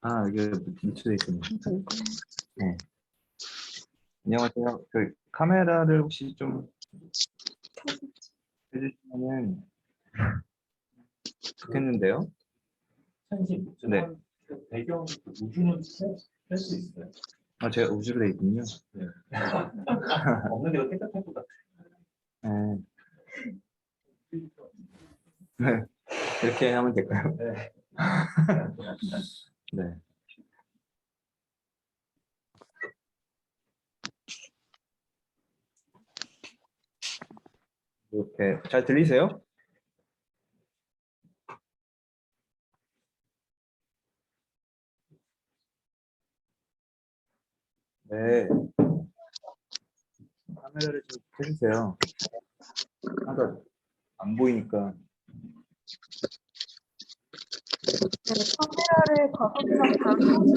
아, 이게 인출돼 있군요. 네. 안녕하세요. 그 카메라를 혹시 좀 해주시면은 좋겠는데요. 편집, 네. 그 배경 그 우주는 뺄 수 있어요. 아, 제가 우주로 돼 있군요. 네. 없는 데가 깨끗할 것 같아요. 네. 네. 이렇게 하면 될까요? 네. 네. 이렇게 잘 들리세요? 네. 카메라를 좀 켜주세요. 하나도 안 보이니까. 네, 카메라를 가급적 다 켜주세요.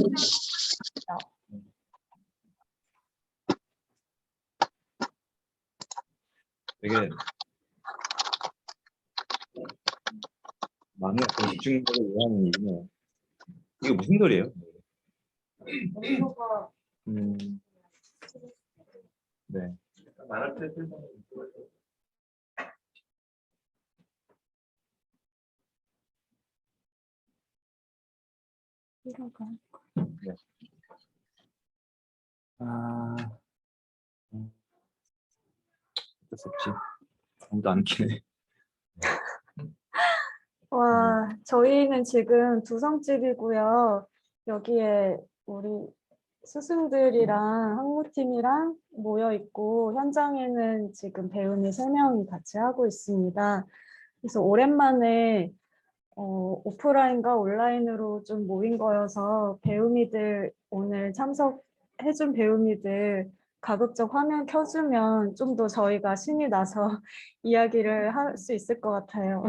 되게 많은 어떤 집중력을 요하는 일이네요. 이거 무슨 소리예요? 온도가 네. 말할 때 쓸 이러가. 네. 아, 어쩔 수 없지. 아무도 안 키네. 와, 저희는 지금 두성집이고요. 여기에 우리 스승들이랑 학무팀이랑 모여 있고 현장에는 지금 배우미 3명이 같이 하고 있습니다. 그래서 오랜만에 오프라인과 온라인으로 좀 모인 거여서 배우미들 오늘 참석해준 배우미들 가급적 화면 켜주면 좀 더 저희가 신이 나서 이야기를 할 수 있을 것 같아요.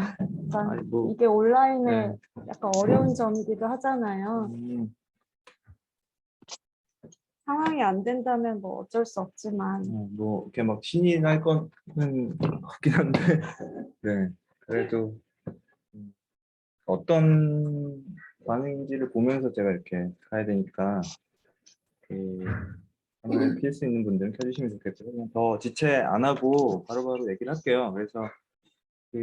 약간 아니, 뭐, 이게 온라인에 네. 약간 어려운 점이기도 하잖아요. 상황이 안 된다면 뭐 어쩔 수 없지만 뭐 이렇게 막 신이 날 거는 없긴 한데 네 그래도 어떤 반응인지를 보면서 제가 이렇게 가야 되니까 그 화면을 켤 수 있는 분들은 켜주시면 좋겠고요. 그냥 더 지체 안 하고 바로바로 얘기를 할게요. 그래서 그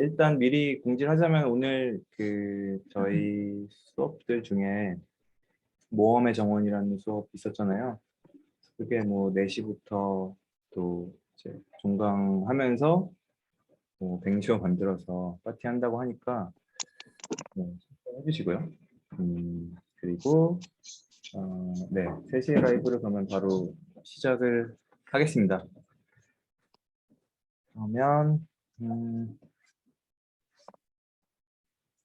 일단 미리 공지를 하자면 오늘 그 저희 수업들 중에 모험의 정원이라는 수업 있었잖아요. 그게 뭐 4시부터 또 이제 종강하면서 뭐 뱅쇼 만들어서 파티 한다고 하니까 네, 해주시고요. 그리고 네, 3시에 라이브를 그러면 바로 시작을 하겠습니다. 그러면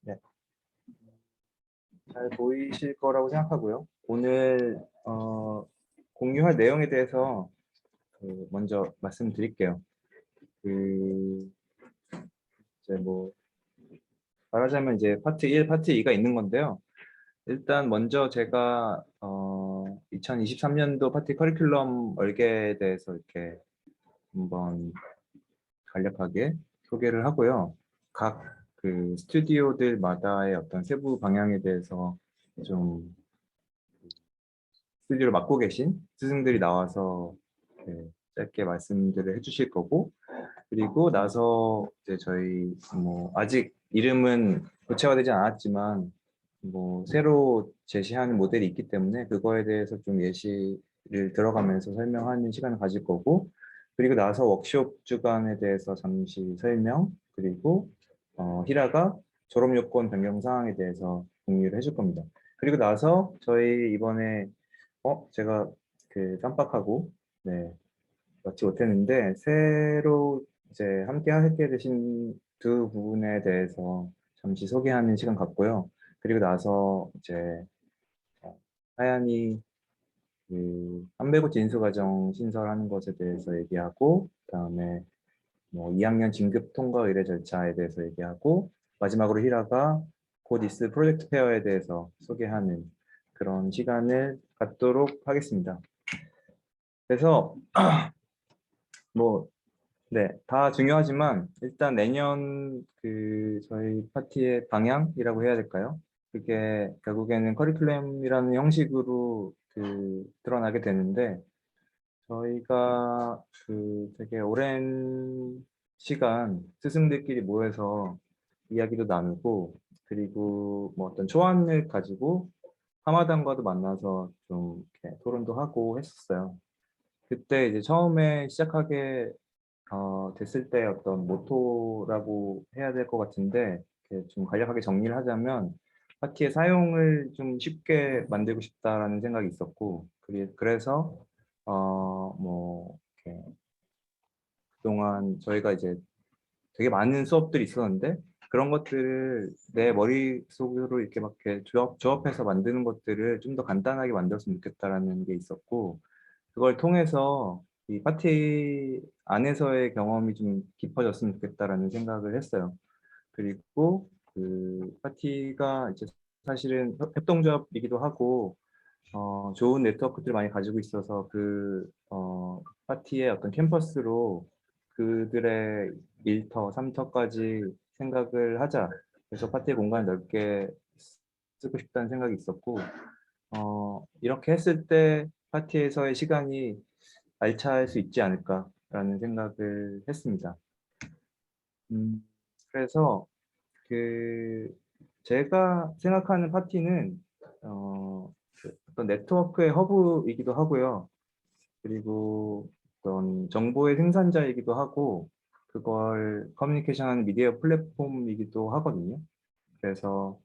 네, 잘 보이실 거라고 생각하고요. 오늘 공유할 내용에 대해서 먼저 말씀드릴게요. 이제 뭐 말하자면 이제 파트 1, 파트 2가 있는 건데요. 일단 먼저 제가 2023년도 파티 커리큘럼 얼개에 대해서 이렇게 한번 간략하게 소개를 하고요. 각 그 스튜디오들마다의 어떤 세부 방향에 대해서 좀 스튜디오를 맡고 계신 스승들이 나와서 이렇게 짧게 말씀들을 해주실 거고, 그리고 나서 이제 저희 뭐 아직 이름은 구체화되지 않았지만 뭐 새로 제시하는 모델이 있기 때문에 그거에 대해서 좀 예시를 들어가면서 설명하는 시간을 가질 거고, 그리고 나서 워크숍 주간에 대해서 잠시 설명, 그리고 히라가 졸업 요건 변경 사항에 대해서 공유를 해줄 겁니다. 그리고 나서 저희 이번에 제가 그 깜빡하고 네 넣지 못했는데 새로 이제 함께 하게 되신 두 부분에 대해서 잠시 소개하는 시간 갖고요. 그리고 나서 이제 하얀이 그 한배고 진수과정 신설하는 것에 대해서 얘기하고, 그다음에 뭐 2학년 진급 통과 의뢰 절차에 대해서 얘기하고, 마지막으로 히라가 곧 있을 프로젝트 페어에 대해서 소개하는 그런 시간을 갖도록 하겠습니다. 그래서 뭐 네, 다 중요하지만 일단 내년 그 저희 파티의 방향이라고 해야 될까요? 그게 결국에는 커리큘럼이라는 형식으로 드러나게 되는데 저희가 되게 오랜 시간 스승들끼리 모여서 이야기도 나누고 그리고 뭐 어떤 초안을 가지고 하마단과도 만나서 좀 이렇게 토론도 하고 했었어요. 그때 이제 처음에 시작하게 됐을 때 어떤 모토라고 해야 될 것 같은데 이렇게 좀 간략하게 정리를 하자면 파티의 사용을 좀 쉽게 만들고 싶다라는 생각이 있었고 그래서 뭐 이렇게 그동안 저희가 이제 되게 많은 수업들이 있었는데 그런 것들을 내 머릿속으로 이렇게 막 이렇게 조합해서 만드는 것들을 좀 더 간단하게 만들었으면 좋겠다라는 게 있었고 그걸 통해서 이 파티 안에서의 경험이 좀 깊어졌으면 좋겠다라는 생각을 했어요. 그리고 그 파티가 이제 사실은 협동조합이기도 하고 좋은 네트워크들을 많이 가지고 있어서 파티의 어떤 캠퍼스로 그들의 1터, 3터까지 생각을 하자. 그래서 파티 공간을 넓게 쓰고 싶다는 생각이 있었고 이렇게 했을 때 파티에서의 시간이 알차할 수 있지 않을까라는 생각을 했습니다. 그래서 그 제가 생각하는 파티는 어떤 네트워크의 허브이기도 하고요. 그리고 어떤 정보의 생산자이기도 하고 그걸 커뮤니케이션하는 미디어 플랫폼이기도 하거든요. 그래서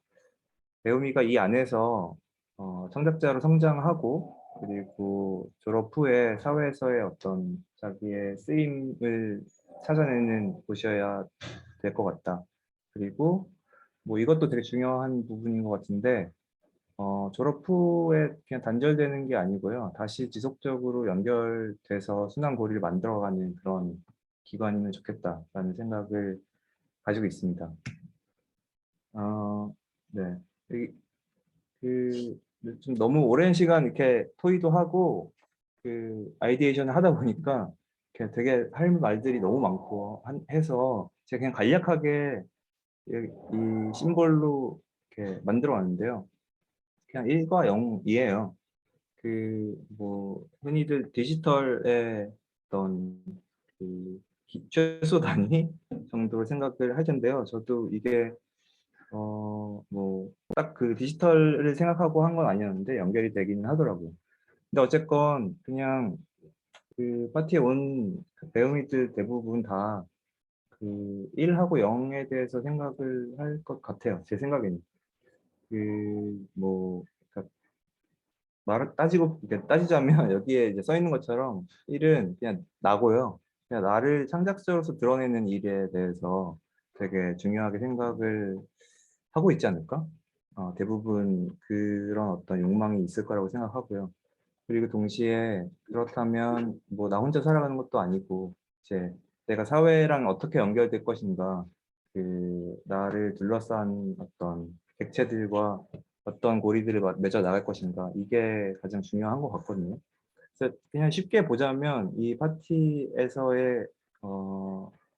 배우미가 이 안에서 창작자로 성장하고 그리고 졸업 후에 사회에서의 어떤 자기의 쓰임을 찾아내는 곳이어야 될 것 같다. 그리고 뭐 이것도 되게 중요한 부분인 것 같은데 졸업 후에 그냥 단절되는 게 아니고요. 다시 지속적으로 연결돼서 순환고리를 만들어가는 그런 기관이면 좋겠다라는 생각을 가지고 있습니다. 네. 좀 너무 오랜 시간 이렇게 토의도 하고 아이디에이션을 하다 보니까 이렇게 되게 할 말들이 너무 많고 해서 제가 그냥 간략하게 이 심볼로 이렇게 만들어 왔는데요. 그냥 1과 0이에요. 뭐 흔히들 디지털의 어떤 최소 단위 정도로 생각을 할 텐데요. 저도 이게 뭐 딱 그 디지털을 생각하고 한 건 아니었는데 연결이 되기는 하더라고요. 근데 어쨌건 그냥 파티에 온 배우미들 대부분 다 1하고 0에 대해서 생각을 할 것 같아요. 제 생각에는. 뭐 그러니까 말을 이렇게 따지자면 여기에 이제 써 있는 것처럼 1은 그냥 나고요. 그냥 나를 창작자로서 드러내는 일에 대해서 되게 중요하게 생각을 하고 있지 않을까? 대부분 그런 어떤 욕망이 있을 거라고 생각하고요. 그리고 동시에 그렇다면 뭐 나 혼자 살아가는 것도 아니고 이제 내가 사회랑 어떻게 연결될 것인가 나를 둘러싼 어떤 객체들과 어떤 고리들을 맺어 나갈 것인가 이게 가장 중요한 것 같거든요. 그래서 그냥 쉽게 보자면 이 파티에서의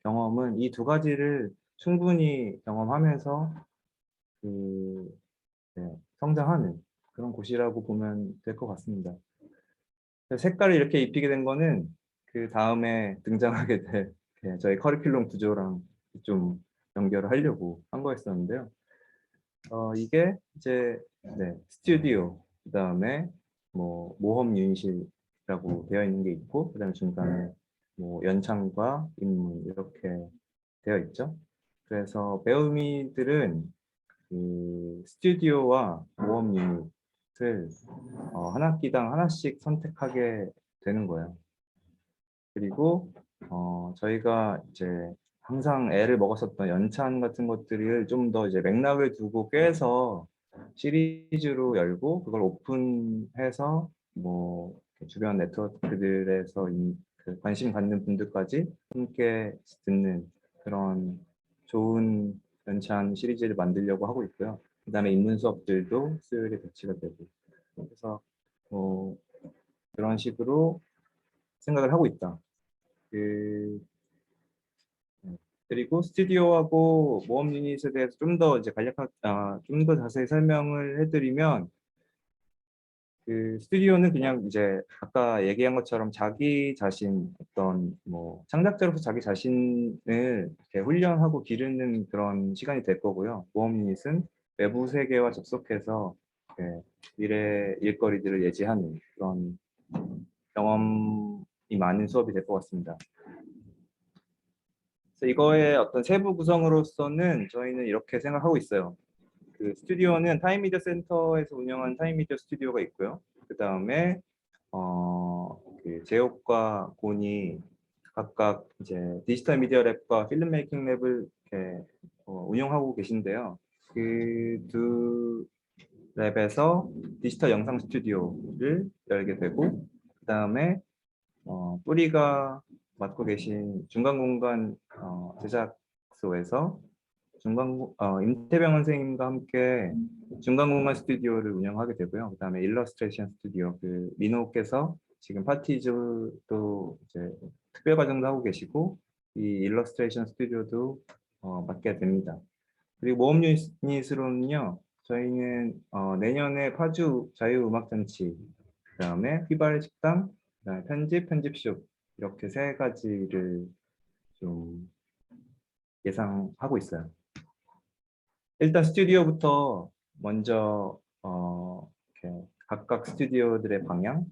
경험은 이 두 가지를 충분히 경험하면서 네, 성장하는 그런 곳이라고 보면 될 것 같습니다. 색깔을 이렇게 입히게 된 거는 그 다음에 등장하게 될 저희 커리큘럼 구조랑 좀 연결을 하려고 한 거였었는데요. 이게 이제 스튜디오 그다음에 뭐 모험 유닛이라고 되어 있는 게 있고 그다음에 중간에 뭐 연창과 인문 이렇게 되어 있죠. 그래서 배우미들은 스튜디오와 모험 유닛을 한 학기당 하나씩 선택하게 되는 거예요. 그리고 저희가 이제 항상 애를 먹었었던 연찬 같은 것들을 좀 더 이제 맥락을 두고 꿰서 시리즈로 열고 그걸 오픈해서 뭐 주변 네트워크들에서 관심 갖는 분들까지 함께 듣는 그런 좋은 연찬 시리즈를 만들려고 하고 있고요. 그다음에 인문 수업들도 수요일에 배치가 되고 그래서 그런 식으로 생각을 하고 있다. 그 그리고 스튜디오하고 모험 유닛에 대해서 좀 더 이제 좀 더 자세히 설명을 해드리면, 그 스튜디오는 그냥 이제 아까 얘기한 것처럼 자기 자신, 어떤 뭐 창작자로서 자기 자신을 이렇게 훈련하고 기르는 그런 시간이 될 거고요. 모험 유닛은 외부 세계와 접속해서 이렇게 미래 일거리들을 예지하는 그런 경험이 많은 수업이 될 것 같습니다. 그래서 이거의 어떤 세부 구성으로서는 저희는 이렇게 생각하고 있어요. 그 스튜디오는 타임미디어 센터에서 운영한 타임미디어 스튜디오가 있고요. 그 다음에 그 제옥과 곤이 각각 이제 디지털 미디어 랩과 필름 메이킹 랩을 이렇게 운영하고 계신데요. 그 두 랩에서 디지털 영상 스튜디오를 열게 되고, 그 다음에 뿌리가 맡고 계신 중간공간 제작소에서 임태병 선생님과 함께 중간공간 스튜디오를 운영하게 되고요. 그다음에 일러스트레이션 스튜디오, 그 민호께서 지금 파티즈도 이제 특별 과정도 하고 계시고, 이 일러스트레이션 스튜디오도 맡게 됩니다. 그리고 모험 유닛으로는요, 저희는 내년에 파주 자유음악잔치, 그다음에 휘발 식당, 그다음에 편집숍, 이렇게 세 가지를 좀 예상하고 있어요. 일단 스튜디오부터 먼저 이렇게 각각 스튜디오들의 방향에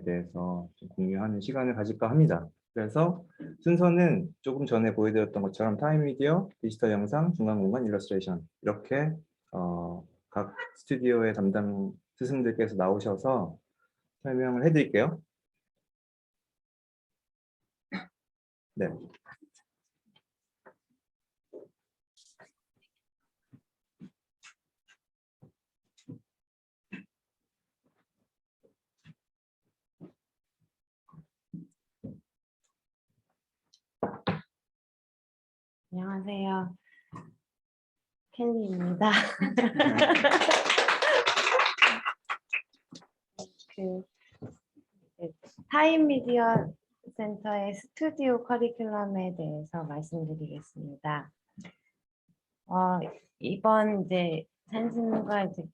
대해서 좀 공유하는 시간을 가질까 합니다. 그래서 순서는 조금 전에 보여드렸던 것처럼 타임미디어, 디지털 영상, 중간공간, 일러스트레이션, 이렇게 각 스튜디오의 담당 스승들께서 나오셔서 설명을 해드릴게요. 네. 안녕하세요. 켈리입니다. 그 타임 미디어 센터의 스튜디오 커리큘럼에 대해서 말씀드리겠습니다. 이번 이제 산신과 이제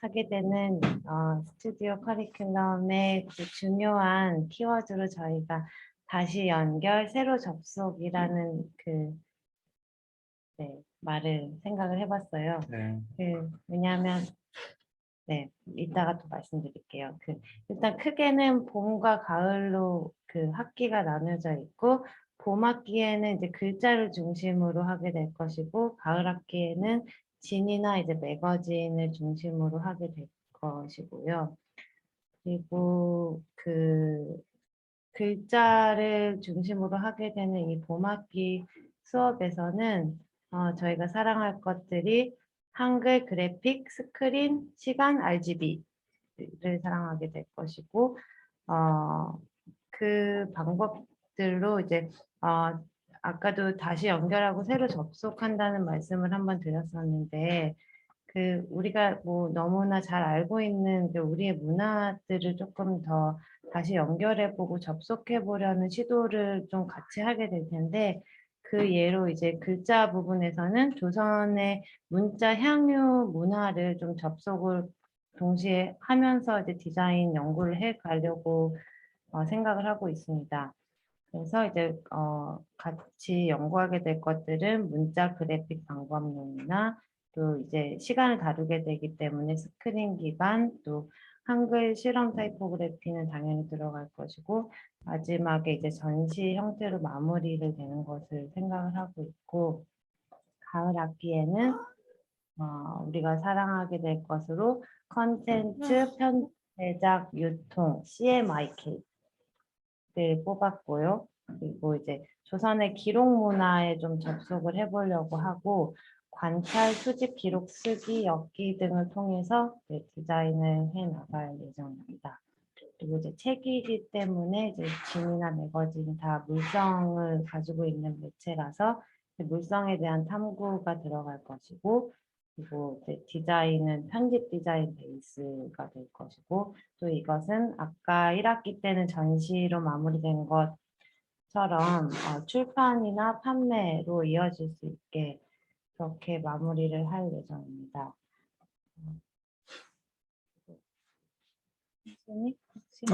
하게 되는 스튜디오 커리큘럼의 그 중요한 키워드로 저희가 다시 연결, 새로 접속이라는 그 말을 생각을 해봤어요. 네. 왜냐하면 이따가 또 말씀드릴게요. 일단 크게는 봄과 가을로 그 학기가 나눠져 있고, 봄 학기에는 이제 글자를 중심으로 하게 될 것이고, 가을 학기에는 진이나 이제 매거진을 중심으로 하게 될 것이고요. 그리고 그 글자를 중심으로 하게 되는 이 봄 학기 수업에서는 저희가 사랑할 것들이 한글, 그래픽, 스크린, 시간, RGB를 사랑하게 될 것이고, 그 방법들로 이제 아까도 다시 연결하고 새로 접속한다는 말씀을 한번 드렸었는데, 우리가 뭐 너무나 잘 알고 있는 우리의 문화들을 조금 더 다시 연결해보고 접속해보려는 시도를 좀 같이 하게 될 텐데, 그 예로 이제 글자 부분에서는 조선의 문자 향유 문화를 좀 접속을 동시에 하면서 이제 디자인 연구를 해 가려고 생각을 하고 있습니다. 그래서 이제 같이 연구하게 될 것들은 문자 그래픽 방법론이나, 또 이제 시간을 다루게 되기 때문에 스크린 기반, 또 한글 실험 타이포그래피는 당연히 들어갈 것이고, 마지막에 이제 전시 형태로 마무리를 되는 것을 생각을 하고 있고, 가을 학기에는 우리가 사랑하게 될 것으로 컨텐츠, 편 제작, 유통, CMYK 를 뽑았고요. 그리고 이제 조선의 기록 문화에 좀 접속을 해보려고 하고, 관찰, 수집, 기록, 쓰기, 엮기 등을 통해서 디자인을 해 나갈 예정입니다. 그리고 이제 책이기 때문에 이제 진이나 매거진 다 물성을 가지고 있는 매체라서 물성에 대한 탐구가 들어갈 것이고, 그리고 이제 디자인은 편집 디자인 베이스가 될 것이고, 또 이것은 아까 1학기 때는 전시로 마무리된 것처럼 출판이나 판매로 이어질 수 있게 그렇게 마무리를 할 예정입니다. 선생님, 혹시?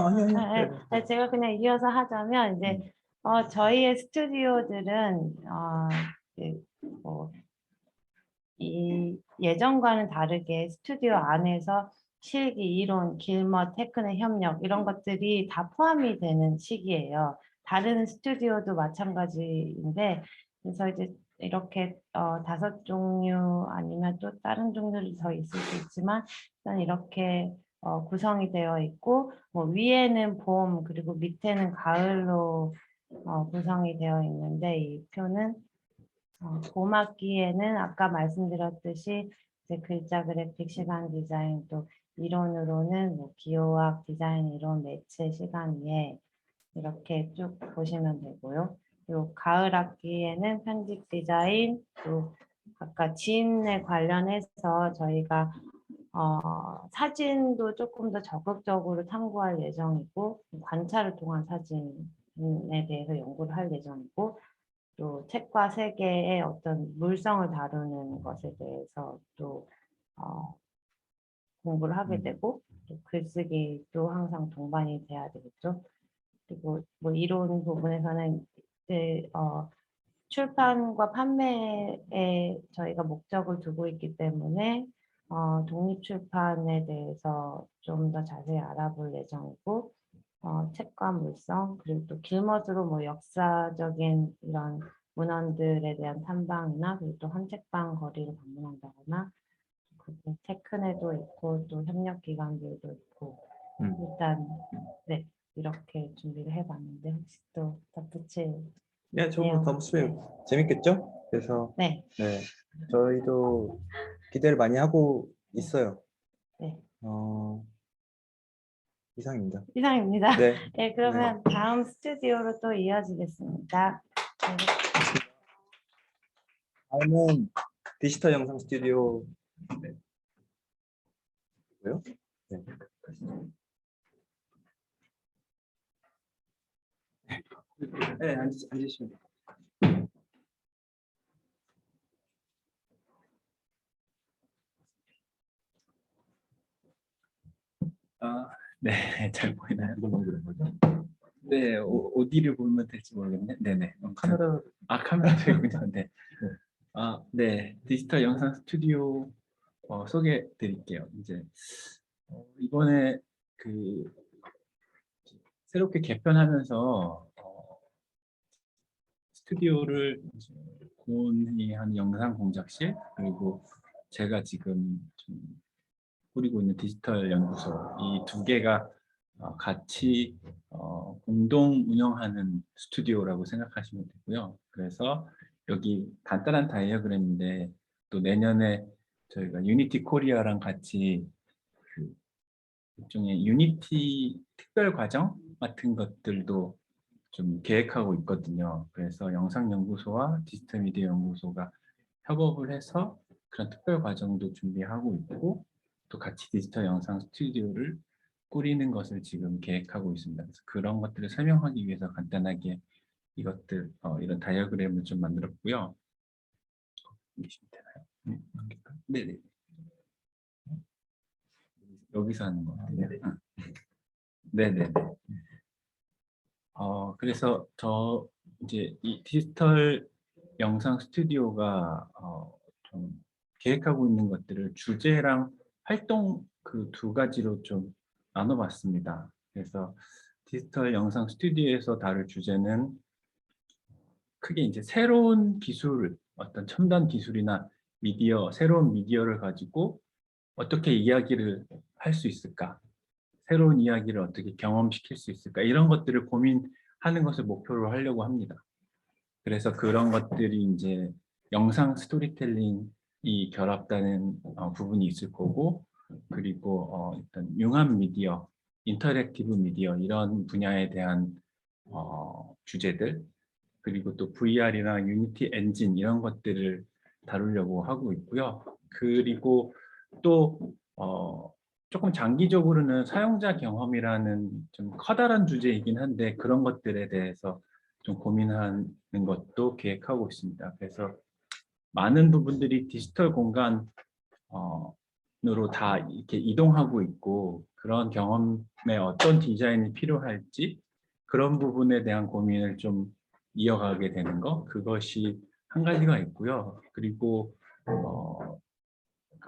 네, 제가 그냥 이어서 하자면 이제 저희의 스튜디오들은 이제 이 예전과는 다르게 스튜디오 안에서 실기, 이론, 길머, 테크닉 협력 이런 것들이 다 포함이 되는 시기예요. 다른 스튜디오도 마찬가지인데 그래서 이제 이렇게 5종류 아니면 또 다른 종류도 더 있을 수 있지만 일단 이렇게 구성이 되어 있고 뭐 위에는 봄 그리고 밑에는 가을로 구성이 되어 있는데 이 표는 봄 학기에는 아까 말씀드렸듯이 이제 글자 그래픽 시간 디자인 또 이론으로는 뭐 기호학 디자인 이론 매체 시간에 이렇게 쭉 보시면 되고요. 그리고 가을 학기에는 편집 디자인 또 아까 지인에 관련해서 저희가 사진도 조금 더 적극적으로 탐구할 예정이고 관찰을 통한 사진에 대해서 연구를 할 예정이고 또 책과 세계의 어떤 물성을 다루는 것에 대해서 또 공부를 하게 되고 또 글쓰기도 항상 동반이 돼야 되겠죠. 그리고 뭐 이론 부분에서는 이제 출판과 판매에 저희가 목적을 두고 있기 때문에 독립출판에 대해서 좀 더 자세히 알아볼 예정이고 책과 물성 그리고 또 길머스로 뭐 역사적인 이런 문헌들에 대한 탐방이나 그리고 또 한책방 거리를 방문한다거나 그리고 테크네도 있고 또 협력기관들도 있고 일단 네 이렇게 준비를 해봤는데 혹시 또 덧붙일 네, 저거 더 쓰면 재밌겠죠? 그래서 네. 네, 저희도 기대를 많이 하고 있어요. 네. 이상입니다. 이상입니다. 네. 네, 그러면 다음 스튜디오로 또 이어지겠습니다. 네. 다음은 디지털 영상 스튜디오. 네. 뭐요? 네. 네, 앉으시면 돼요. 네, 잘 보이나요? 네, 어디를 보면 될지 모르겠네. 네네. 카메라. 카메라 되군요. 네. 네. 디지털 영상 스튜디오 소개해 드릴게요. 이제 이번에 그 새롭게 개편하면서 스튜디오를 이제 고은이한 영상 공작실 그리고 제가 지금 좀 꾸리고 있는 디지털 연구소 이 두 개가 같이 공동 운영하는 스튜디오라고 생각하시면 되고요. 그래서 여기 간단한 다이어그램인데 또 내년에 저희가 유니티 코리아랑 같이 그 일종의 유니티 특별 과정 같은 것들도 좀 계획하고 있거든요. 그래서 영상연구소와 디지털 미디어 연구소가 협업을 해서 그런 특별 과정도 준비하고 있고 또 같이 디지털 영상 스튜디오를 꾸리는 것을 지금 계획하고 있습니다. 그래서 그런 것들을 설명하기 위해서 간단하게 이것들 이런 다이어그램을 좀 만들었고요. 보시면 되나요? 네네. 여기서 하는 거 같아요. 네네. 그래서 이제 이 디지털 영상 스튜디오가 좀 계획하고 있는 것들을 주제랑 활동 그 두 가지로 좀 나눠봤습니다. 그래서 디지털 영상 스튜디오에서 다룰 주제는 크게 이제 새로운 기술, 어떤 첨단 기술이나 미디어, 새로운 미디어를 가지고 어떻게 이야기를 할 수 있을까? 새로운 이야기를 어떻게 경험시킬 수 있을까? 이런 것들을 고민하는 것을 목표로 하려고 합니다. 그래서 그런 것들이 이제 영상 스토리텔링이 결합되는 부분이 있을 거고 그리고 일단 융합 미디어, 인터랙티브 미디어 이런 분야에 대한 주제들 그리고 또 VR이나 유니티 엔진 이런 것들을 다루려고 하고 있고요. 그리고 또 조금 장기적으로는 사용자 경험이라는 좀 커다란 주제이긴 한데 그런 것들에 대해서 좀 고민하는 것도 계획하고 있습니다. 그래서 많은 부분들이 디지털 공간 으로 다 이렇게 이동하고 있고 그런 경험에 어떤 디자인이 필요할지 그런 부분에 대한 고민을 좀 이어가게 되는 거 그것이 한 가지가 있고요. 그리고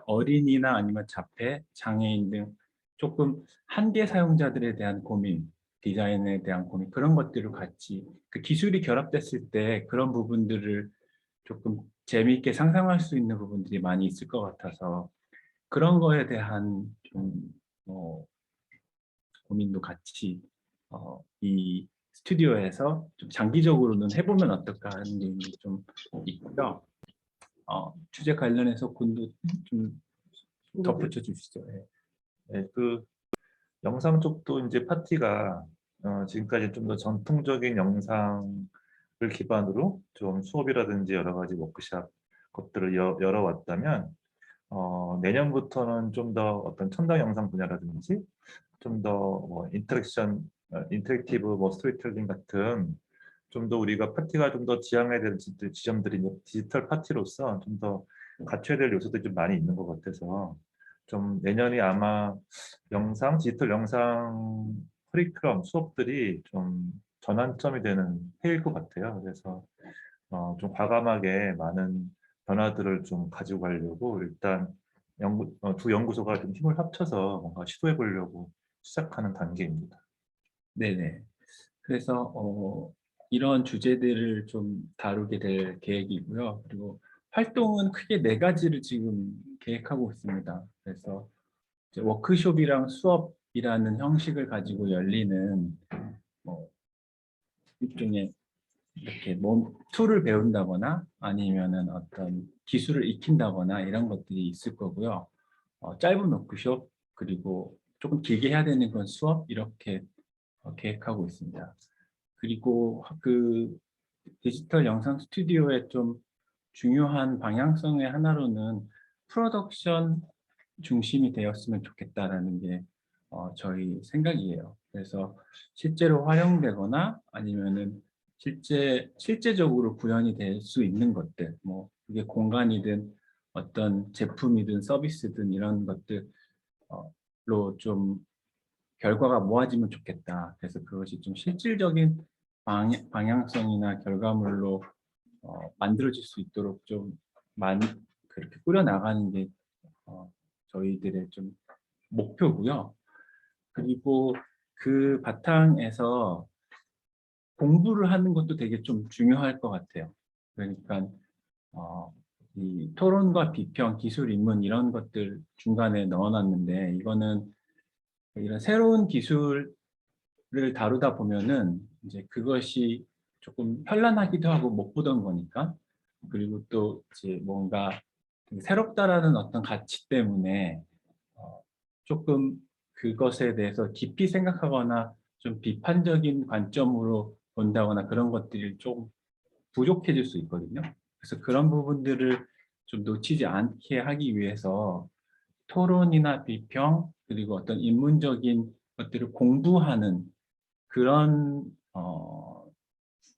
어린이나 아니면 자폐, 장애인 등 조금 한계 사용자들에 대한 고민, 디자인에 대한 고민 그런 것들을 같이 그 기술이 결합됐을 때 그런 부분들을 조금 재미있게 상상할 수 있는 부분들이 많이 있을 것 같아서 그런 거에 대한 좀 고민도 같이 이 스튜디오에서 좀 장기적으로는 해보면 어떨까 하는 게 좀 있고요. 주제 관련해서 군도 좀 덧붙여 주시죠. 예. 네, 그 영상 쪽도 이제 파티가 지금까지 좀 더 전통적인 영상을 기반으로 좀 수업이라든지 여러 가지 워크샵 것들을 열어왔다면 내년부터는 좀 더 어떤 첨단 영상 분야라든지 좀 더 뭐 인터랙티브 뭐 스토리텔링 같은 좀 더 우리가 파티가 좀 더 지향해야 될 지점들이 디지털 파티로서 좀 더 갖춰야 될 요소들이 좀 많이 있는 것 같아서 좀 내년이 아마 디지털 영상 커리큘럼 수업들이 좀 전환점이 되는 해일 것 같아요. 그래서 좀 과감하게 많은 변화들을 좀 가지고 가려고 일단 두 연구소가 좀 힘을 합쳐서 뭔가 시도해 보려고 시작하는 단계입니다. 네네. 그래서 이런 주제들을 좀 다루게 될 계획이고요. 그리고 활동은 크게 4가지를 지금 계획하고 있습니다. 그래서 이제 워크숍이랑 수업이라는 형식을 가지고 열리는 뭐 일종의 이렇게 툴을 배운다거나 아니면은 어떤 기술을 익힌다거나 이런 것들이 있을 거고요. 짧은 워크숍 그리고 조금 길게 해야 되는 건 수업 이렇게 계획하고 있습니다. 그리고 그 디지털 영상 스튜디오의 좀 중요한 방향성의 하나로는 프로덕션 중심이 되었으면 좋겠다라는 게 저희 생각이에요. 그래서 실제로 활용되거나 아니면은 실제적으로 구현이 될 수 있는 것들, 뭐 그게 공간이든 어떤 제품이든 서비스든 이런 것들로 좀 결과가 모아지면 좋겠다. 그래서 그것이 좀 실질적인 방향성이나 결과물로 만들어질 수 있도록 좀 많이 그렇게 꾸려나가는 게 저희들의 좀 목표고요. 그리고 그 바탕에서 공부를 하는 것도 되게 좀 중요할 것 같아요. 그러니까 이 토론과 비평, 기술 입문 이런 것들 중간에 넣어놨는데 이거는 이런 새로운 기술을 다루다 보면은 이제 그것이 조금 현란하기도 하고 못 보던 거니까 그리고 또 이제 뭔가 새롭다라는 어떤 가치 때문에 조금 그것에 대해서 깊이 생각하거나 좀 비판적인 관점으로 본다거나 그런 것들이 좀 부족해질 수 있거든요. 그래서 그런 부분들을 좀 놓치지 않게 하기 위해서 토론이나 비평 그리고 어떤 인문적인 것들을 공부하는 그런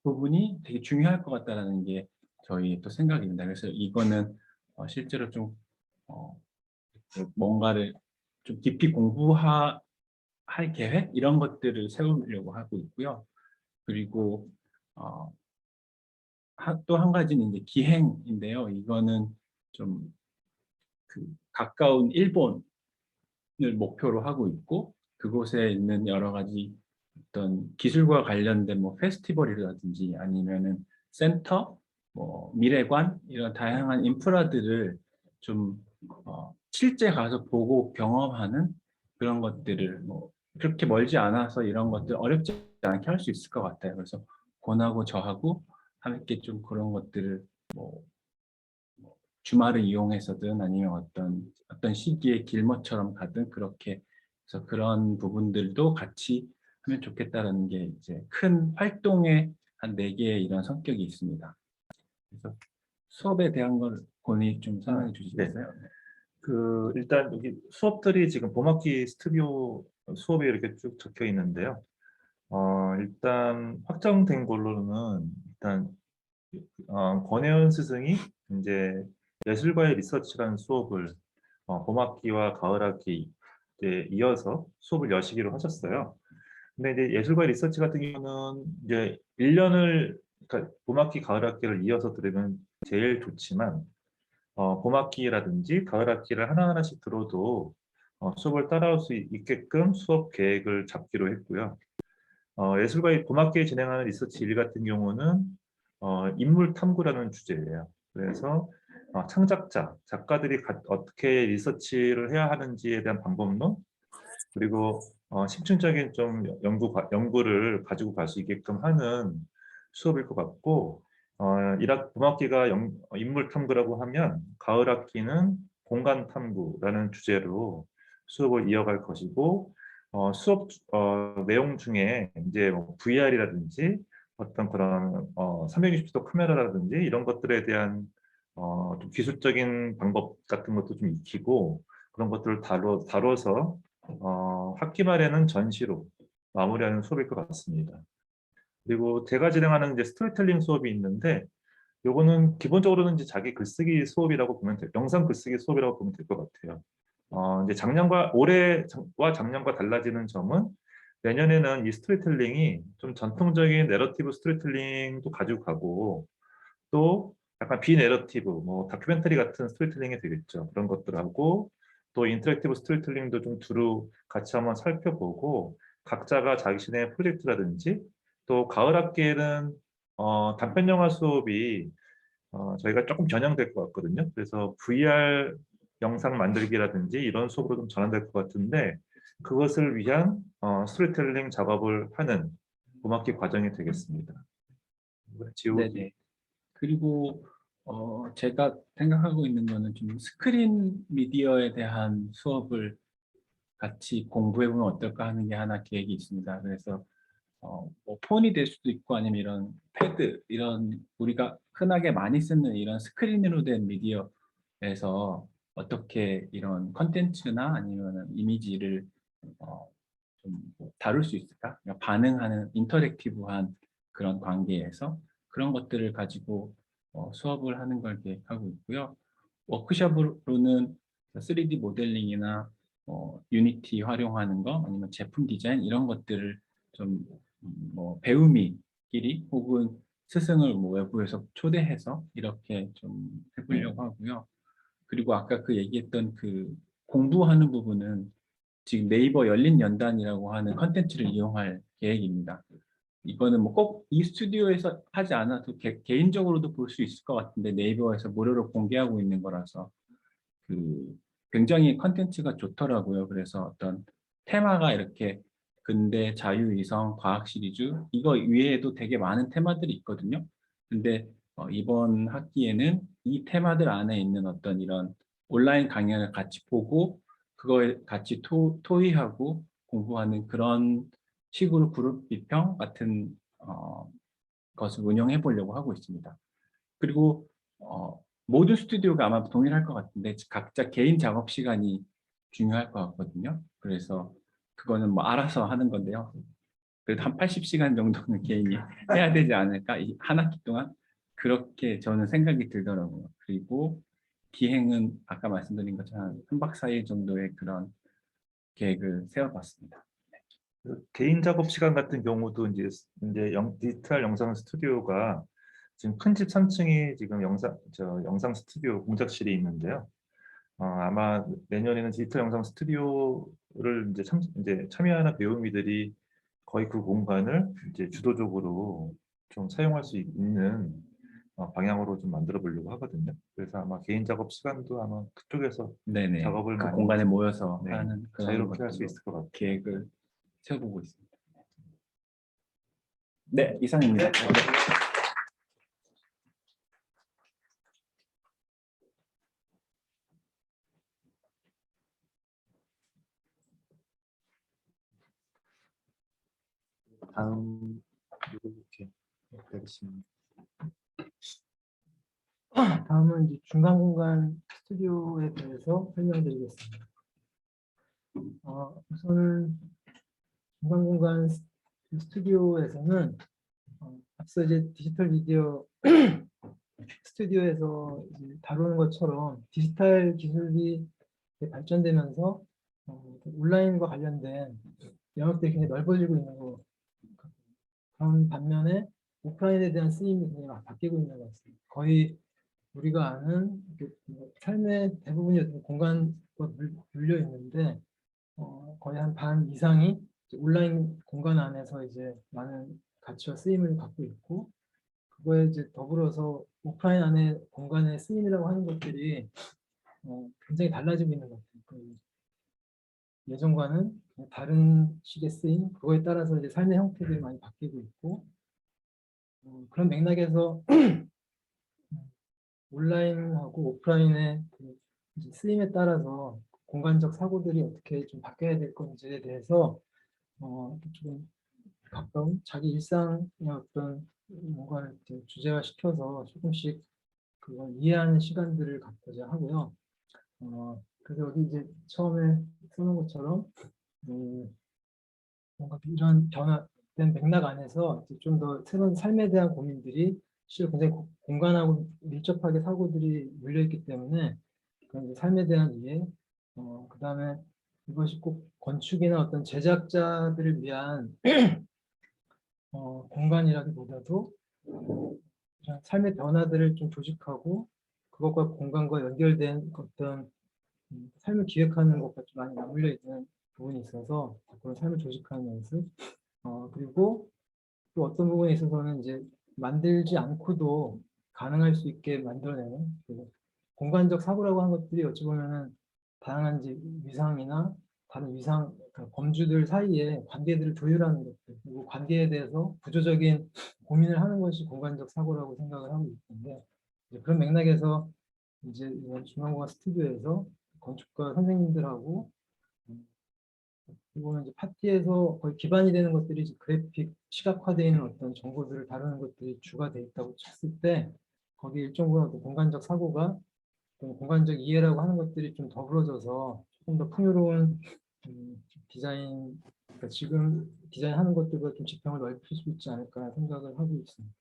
부분이 되게 중요할 것 같다는 게 저희 또 생각입니다. 그래서 이거는 실제로 좀 뭔가를 좀 깊이 공부할 계획 이런 것들을 세우려고 하고 있고요. 그리고 또 한 가지는 이제 기행인데요. 이거는 좀 그 가까운 일본을 목표로 하고 있고 그곳에 있는 여러 가지 어떤 기술과 관련된 뭐 페스티벌이라든지 아니면은 센터, 뭐 미래관 이런 다양한 인프라들을 좀 실제 가서 보고 경험하는 그런 것들을 뭐 그렇게 멀지 않아서 이런 것들 어렵지 않게 할 수 있을 것 같아요. 그래서 권하고 저하고 함께 좀 그런 것들을 뭐 주말을 이용해서든 아니면 어떤 시기에 길모처럼 가든 그렇게 해서 그런 부분들도 같이 하면 좋겠다라는 게 이제 큰 활동의 한 4개의 이런 성격이 있습니다. 그래서 수업에 대한 걸 권위 좀 설명해 주시겠어요? 네. 일단 여기 수업들이 지금 봄학기 스튜디오 수업이 이렇게 쭉 적혀 있는데요. 일단 확정된 걸로는 일단 권혜원 스승이 이제 예술과의 리서치라는 수업을 봄학기와 가을학기 이제 이어서 수업을 여시기로 하셨어요. 근데 이제 예술과의 리서치 같은 경우는 이제 1년을 그러니까 봄학기, 가을학기를 이어서 들으면 제일 좋지만 봄학기라든지 가을학기를 하나하나씩 들어도 수업을 따라올 수 있게끔 수업 계획을 잡기로 했고요. 예술과의 봄학기에 진행하는 리서치 1 같은 경우는 인물 탐구라는 주제예요. 그래서 창작자, 작가들이 어떻게 리서치를 해야 하는지에 대한 방법론, 그리고 심층적인 좀 연구를 가지고 갈 수 있게끔 하는 수업일 것 같고, 1학 봄학기가 인물 탐구라고 하면 가을 학기는 공간 탐구라는 주제로 수업을 이어갈 것이고, 수업 내용 중에 이제 뭐 VR이라든지 어떤 그런 360도 카메라라든지 이런 것들에 대한 좀 기술적인 방법 같은 것도 좀 익히고 그런 것들을 다뤄서 학기 말에는 전시로 마무리하는 수업일 것 같습니다. 그리고 제가 진행하는 이제 스토리텔링 수업이 있는데 요거는 기본적으로는 이제 자기 글쓰기 수업이라고 보면 영상 글쓰기 수업이라고 보면 될 것 같아요. 이제 올해와 작년과 달라지는 점은 내년에는 이 스토리텔링이 좀 전통적인 내러티브 스토리텔링도 가지고 가고 또 약간 비내러티브, 뭐 다큐멘터리 같은 스토리텔링이 되겠죠. 그런 것들하고 또 인터랙티브 스토리텔링도 좀 두루 같이 한번 살펴보고 각자가 자신의 프로젝트라든지 또 가을 학기에는 단편 영화 수업이 저희가 조금 변형될 것 같거든요. 그래서 VR 영상 만들기라든지 이런 수업으로 좀 전환될 것 같은데 그것을 위한 스토리텔링 작업을 하는 봄학기 과정이 되겠습니다. GOD. 네네. 그리고 제가 생각하고 있는 거는 좀 스크린 미디어에 대한 수업을 같이 공부해보면 어떨까 하는 게 하나 계획이 있습니다. 그래서 뭐 폰이 될 수도 있고 아니면 이런 패드, 이런 우리가 흔하게 많이 쓰는 이런 스크린으로 된 미디어에서 어떻게 이런 컨텐츠나 아니면 이미지를 좀뭐 다룰 수 있을까? 그러니까 반응하는 인터랙티브한 그런 관계에서 그런 것들을 가지고 수업을 하는 걸 계획하고 있고요. 워크숍으로는 3D 모델링이나 유니티 활용하는 거 아니면 제품 디자인 이런 것들을 좀 뭐 배우미끼리 혹은 스승을 뭐 외부에서 초대해서 이렇게 좀 해보려고 하고요. 그리고 아까 그 얘기했던 그 공부하는 부분은 지금 네이버 열린 연단이라고 하는 컨텐츠를 이용할 계획입니다. 이거는 뭐 꼭 이 스튜디오에서 하지 않아도 개인적으로도 볼 수 있을 것 같은데 네이버에서 무료로 공개하고 있는 거라서 그 굉장히 컨텐츠가 좋더라고요. 그래서 어떤 테마가 이렇게 근대, 자유, 이성, 과학 시리즈 이거 위에도 되게 많은 테마들이 있거든요. 근데 이번 학기에는 이 테마들 안에 있는 어떤 이런 온라인 강연을 같이 보고 그거에 같이 토의하고 공부하는 그런 식으로 그룹 비평 같은 것을 운영해 보려고 하고 있습니다. 그리고 모든 스튜디오가 아마 동일할 것 같은데 각자 개인 작업 시간이 중요할 것 같거든요. 그래서 그거는 뭐 알아서 하는 건데요. 그래도 한 80시간 정도는 개인이 해야 되지 않을까? 이 한 학기 동안 그렇게 저는 생각이 들더라고요. 그리고 기행은 아까 말씀드린 것처럼 3박 4일 정도의 그런 계획을 세워봤습니다. 그 개인 작업 시간 같은 경우도 이제 디지털 영상 스튜디오가 지금 큰 집 3층이 지금 영상 스튜디오 공작실이 있는데요. 아마 내년에는 디지털 영상 스튜디오를 이제 참여하는 배우미들이 거의 그 공간을 이제 주도적으로 좀 사용할 수 있는 방향으로 좀 만들어 보려고 하거든요. 그래서 아마 개인 작업 시간도 아마 그쪽에서 네네. 작업을 그 많이 공간에 해서, 모여서 네, 하는 그런 자유롭게 할 수 것들로 있을 것 같아요. 계획을 세워보고 있습니다. 네, 이상입니다. 네. 다음 이렇게 되겠습니다. 다음은 이제 중간 공간 스튜디오에 대해서 설명드리겠습니다. 우선은 중간 공간 이 스튜디오에서는 앞서 이제 디지털 미디어 스튜디오에서 이제 다루는 것처럼 디지털 기술이 이렇게 발전되면서 온라인과 관련된 영역들이 굉장히 넓어지고 있는 것 같아요. 그런 반면에 오프라인에 대한 쓰임이 굉장히 막 바뀌고 있는 것 같습니다. 거의 우리가 아는 삶의 대부분이 어떤 공간과 물려 있는데 거의 한 반 이상이 이제 온라인 공간 안에서 이제 많은 가치와 쓰임을 갖고 있고 그거에 이제 더불어서 오프라인 안에 공간의 쓰임이라고 하는 것들이 굉장히 달라지고 있는 것 같아요. 예전과는 다른 식의 쓰임, 그거에 따라서 이제 삶의 형태들이 많이 바뀌고 있고 그런 맥락에서 온라인하고 오프라인의 그 이제 쓰임에 따라서 공간적 사고들이 어떻게 좀 바뀌어야 될 건지에 대해서 좀 가까운 자기 일상의 어떤 뭔가를 이제 주제화시켜서 조금씩 그걸 이해하는 시간들을 갖고자 하고요. 그래서 여기 이제 처음에 써놓은 것처럼 뭔가 이런 변화된 맥락 안에서 좀 더 새로운 삶에 대한 고민들이 실제 굉장히 공간하고 밀접하게 사고들이 물려있기 때문에 그런 이제 삶에 대한 이해, 그 다음에 이것이 꼭 건축이나 어떤 제작자들을 위한 공간이라기보다도 그냥 삶의 변화들을 좀 조직하고 그것과 공간과 연결된 어떤 삶을 기획하는 것과 좀 많이 맞물려 있는 부분이 있어서 그런 삶을 조직하는 연습 그리고 또 어떤 부분에 있어서는 이제 만들지 않고도 가능할 수 있게 만들어내는 그 공간적 사고라고 하는 것들이 어찌 보면은 다양한 이제 위상이나 다른 위상 그러니까 범주들 사이에 관계들을 조율하는 것들 그리고 관계에 대해서 구조적인 고민을 하는 것이 공간적 사고라고 생각을 하고 있는데 그런 맥락에서 이제 이번 중앙공간 스튜디오에서 건축가 선생님들하고 그리고 이제 파티에서 거의 기반이 되는 것들이 이제 그래픽, 시각화되어 있는 어떤 정보들을 다루는 것들이 주가 돼 있다고 쳤을 때 거기에 일정 부분 어떤 공간적 사고가 공간적 이해라고 하는 것들이 좀 더불어져서 조금 더 풍요로운 디자인, 그러니까 지금 디자인하는 것들과 좀 지평을 넓힐 수 있지 않을까 생각을 하고 있습니다.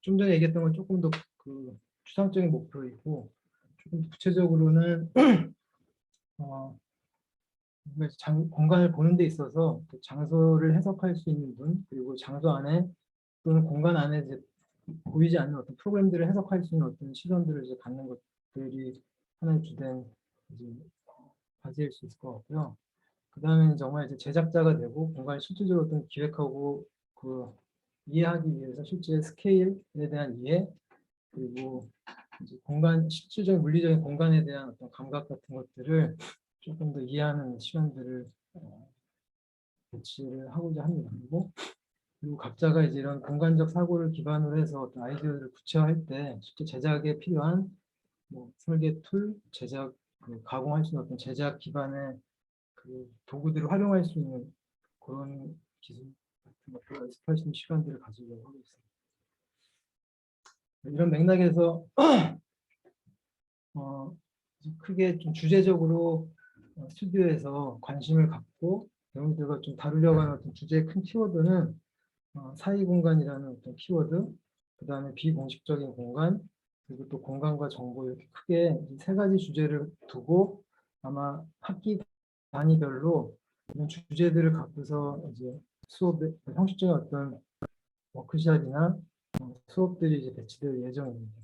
좀 전에 얘기했던 건 조금 더 그 추상적인 목표이고 조금 구체적으로는 공간을 보는 데 있어서 그 장소를 해석할 수 있는 분 그리고 장소 안에 또는 공간 안에 이제 보이지 않는 어떤 프로그램들을 해석할 수 있는 어떤 시선들을 이제 갖는 것들이 하나의 주된 이제 과제일 수 있을 것 같고요. 그 다음에 정말 이제 제작자가 되고 공간을 실질적으로 어떤 기획하고 그 이해하기 위해서 실제 스케일에 대한 이해 그리고 이제 공간 실질적인 물리적인 공간에 대한 어떤 감각 같은 것들을 조금 더 이해하는 시간들을 배치를 하고자 합니다. 그리고 각자가 이제 이런 공간적 사고를 기반으로 해서 어떤 아이디어를 구체화할 때 실제 제작에 필요한 뭐 설계 툴, 제작 가공할 수 있는 어떤 제작 기반의 그 도구들을 활용할 수 있는 그런 기술 같은 것들을 연습할 수 있는 시간들을 가지려고 하고 있습니다. 이런 맥락에서 크게 좀 주제적으로 스튜디오에서 관심을 갖고 배우들과 좀 다루려고 하는 어떤 주제의 큰 키워드는 사이 공간이라는 어떤 키워드, 그 다음에 비공식적인 공간, 그리고 또 공간과 정보 이렇게 크게 세 가지 주제를 두고 아마 학기 단위별로 이런 주제들을 갖고서 이제 수업의 형식적인 어떤 워크샵이나 수업들이 이제 배치될 예정입니다.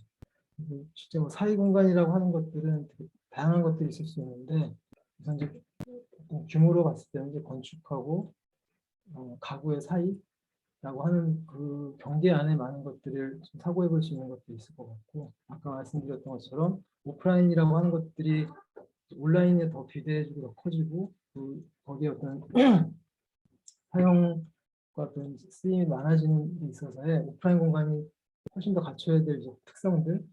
실제 뭐 사이 공간이라고 하는 것들은 되게 다양한 것들이 있을 수 있는데 우선 이제 규모로 봤을 때는 이제 건축하고 가구의 사이라고 하는 그 경계 안에 많은 것들을 좀 사고해 볼 수 있는 것도 있을 것 같고 아까 말씀드렸던 것처럼 오프라인이라고 하는 것들이 온라인에 더 비대해지고 더 커지고 거기에 어떤 사용과 어떤 쓰임이 많아지는 데 있어서의 오프라인 공간이 훨씬 더 갖춰야 될 특성들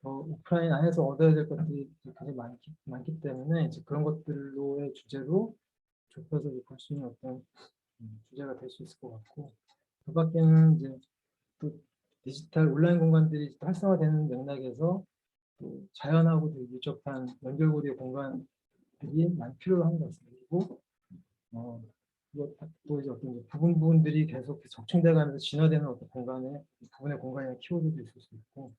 오프라인 안에서 얻어야 될 것들이 굉장히 많기 때문에 이제 그런 것들로의 주제로 좁혀서 볼 수 있는 어떤 주제가 될 수 있을 것 같고 그 밖에는 이제 또 디지털 온라인 공간들이 활성화되는 맥락에서 또 자연하고 되게 밀접한 연결고리의 공간들이 많이 필요한 것 같습니다. 그리고 또 이제 어떤 이제 부분들이 계속 적층돼가면서 진화되는 어떤 부분의 공간이나 키워드도 있을 수 있고,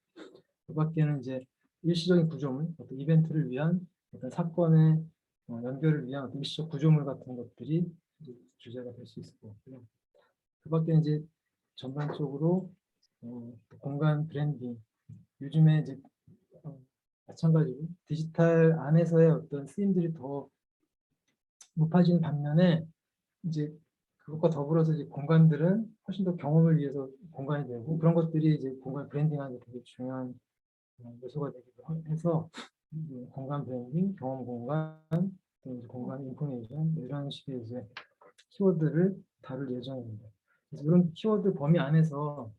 그 밖에는 이제 일시적인 구조물, 어떤 이벤트를 위한 어떤 사건의 연결을 위한 어떤 일시적 구조물 같은 것들이 이제 주제가 될 수 있을 것 같고요. 그 밖에 이제 전반적으로 공간 브랜딩, 요즘에 이제 마찬가지로 디지털 안에서의 어떤 쓰임들이 더 높아지는 반면에 이제 그것과 더불어서 이제 공간들은 훨씬 더 경험을 위해서 공간이 되고, 그런 것들이 이제 공간 브랜딩하는 데 되게 중요한 요소가 되기도 해서 이제 공간 브랜딩, 경험 공간, 또 이제 공간 인포메이션 이런 식의 이제 키워드를 다룰 예정입니다. 그래서 이런 키워드 범위 안에서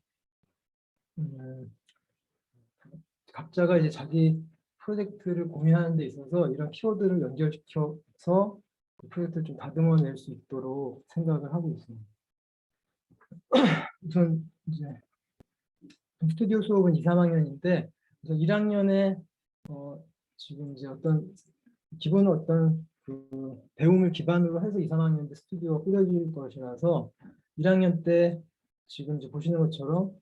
각자가 이제 자기 프로젝트를 고민하는 데 있어서 이런 키워드를 연결시켜서 그 프로젝트를 좀 다듬어낼 수 있도록 생각을 하고 있습니다. 우선 이제 스튜디오 수업은 2, 3학년인데 우선 1학년에 지금 이제 기본 어떤 그 배움을 기반으로 해서 2, 3학년 때 스튜디오가 꾸려질 것이라서 1학년 때 지금 이제 보시는 것처럼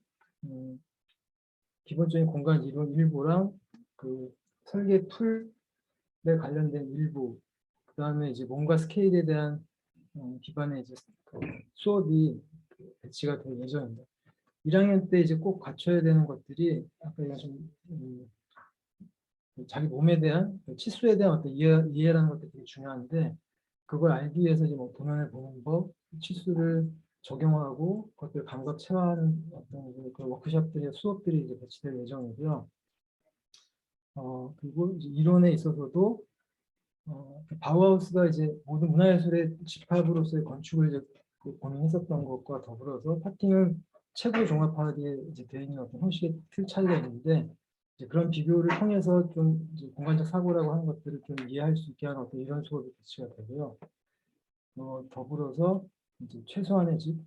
기본적인 공간 이론 일부랑 그 설계 툴에 관련된 일부, 그 다음에 이제 몸과 스케일에 대한 기반의 이제 그 수업이 배치가 될 예정입니다. 1학년 때 이제 꼭 갖춰야 되는 것들이 아까 좀 자기 몸에 대한 치수에 대한 어떤 이해라는 것도 되게 중요한데, 그걸 알기 위해서 이제 뭐 도면을 보는 법, 치수를 적용하고 그것들 감각 체화하는 어떤 그 워크숍들의 수업들이 이제 배치될 예정이고요. 그리고 이제 이론에 있어서도 바우하우스가 이제 모든 문화예술의 집합으로서의 건축을 이제 고민했었던 것과 더불어서 파팅은 최고 종합하게 이제 되어 있는 어떤 형식의 틀 차이가 있는데, 이제 그런 비교를 통해서 좀 이제 공간적 사고라고 하는 것들을 좀 이해할 수 있게 하는 어떤 이런 수업이 배치가 되고요. 더불어서 이제 최소한의 집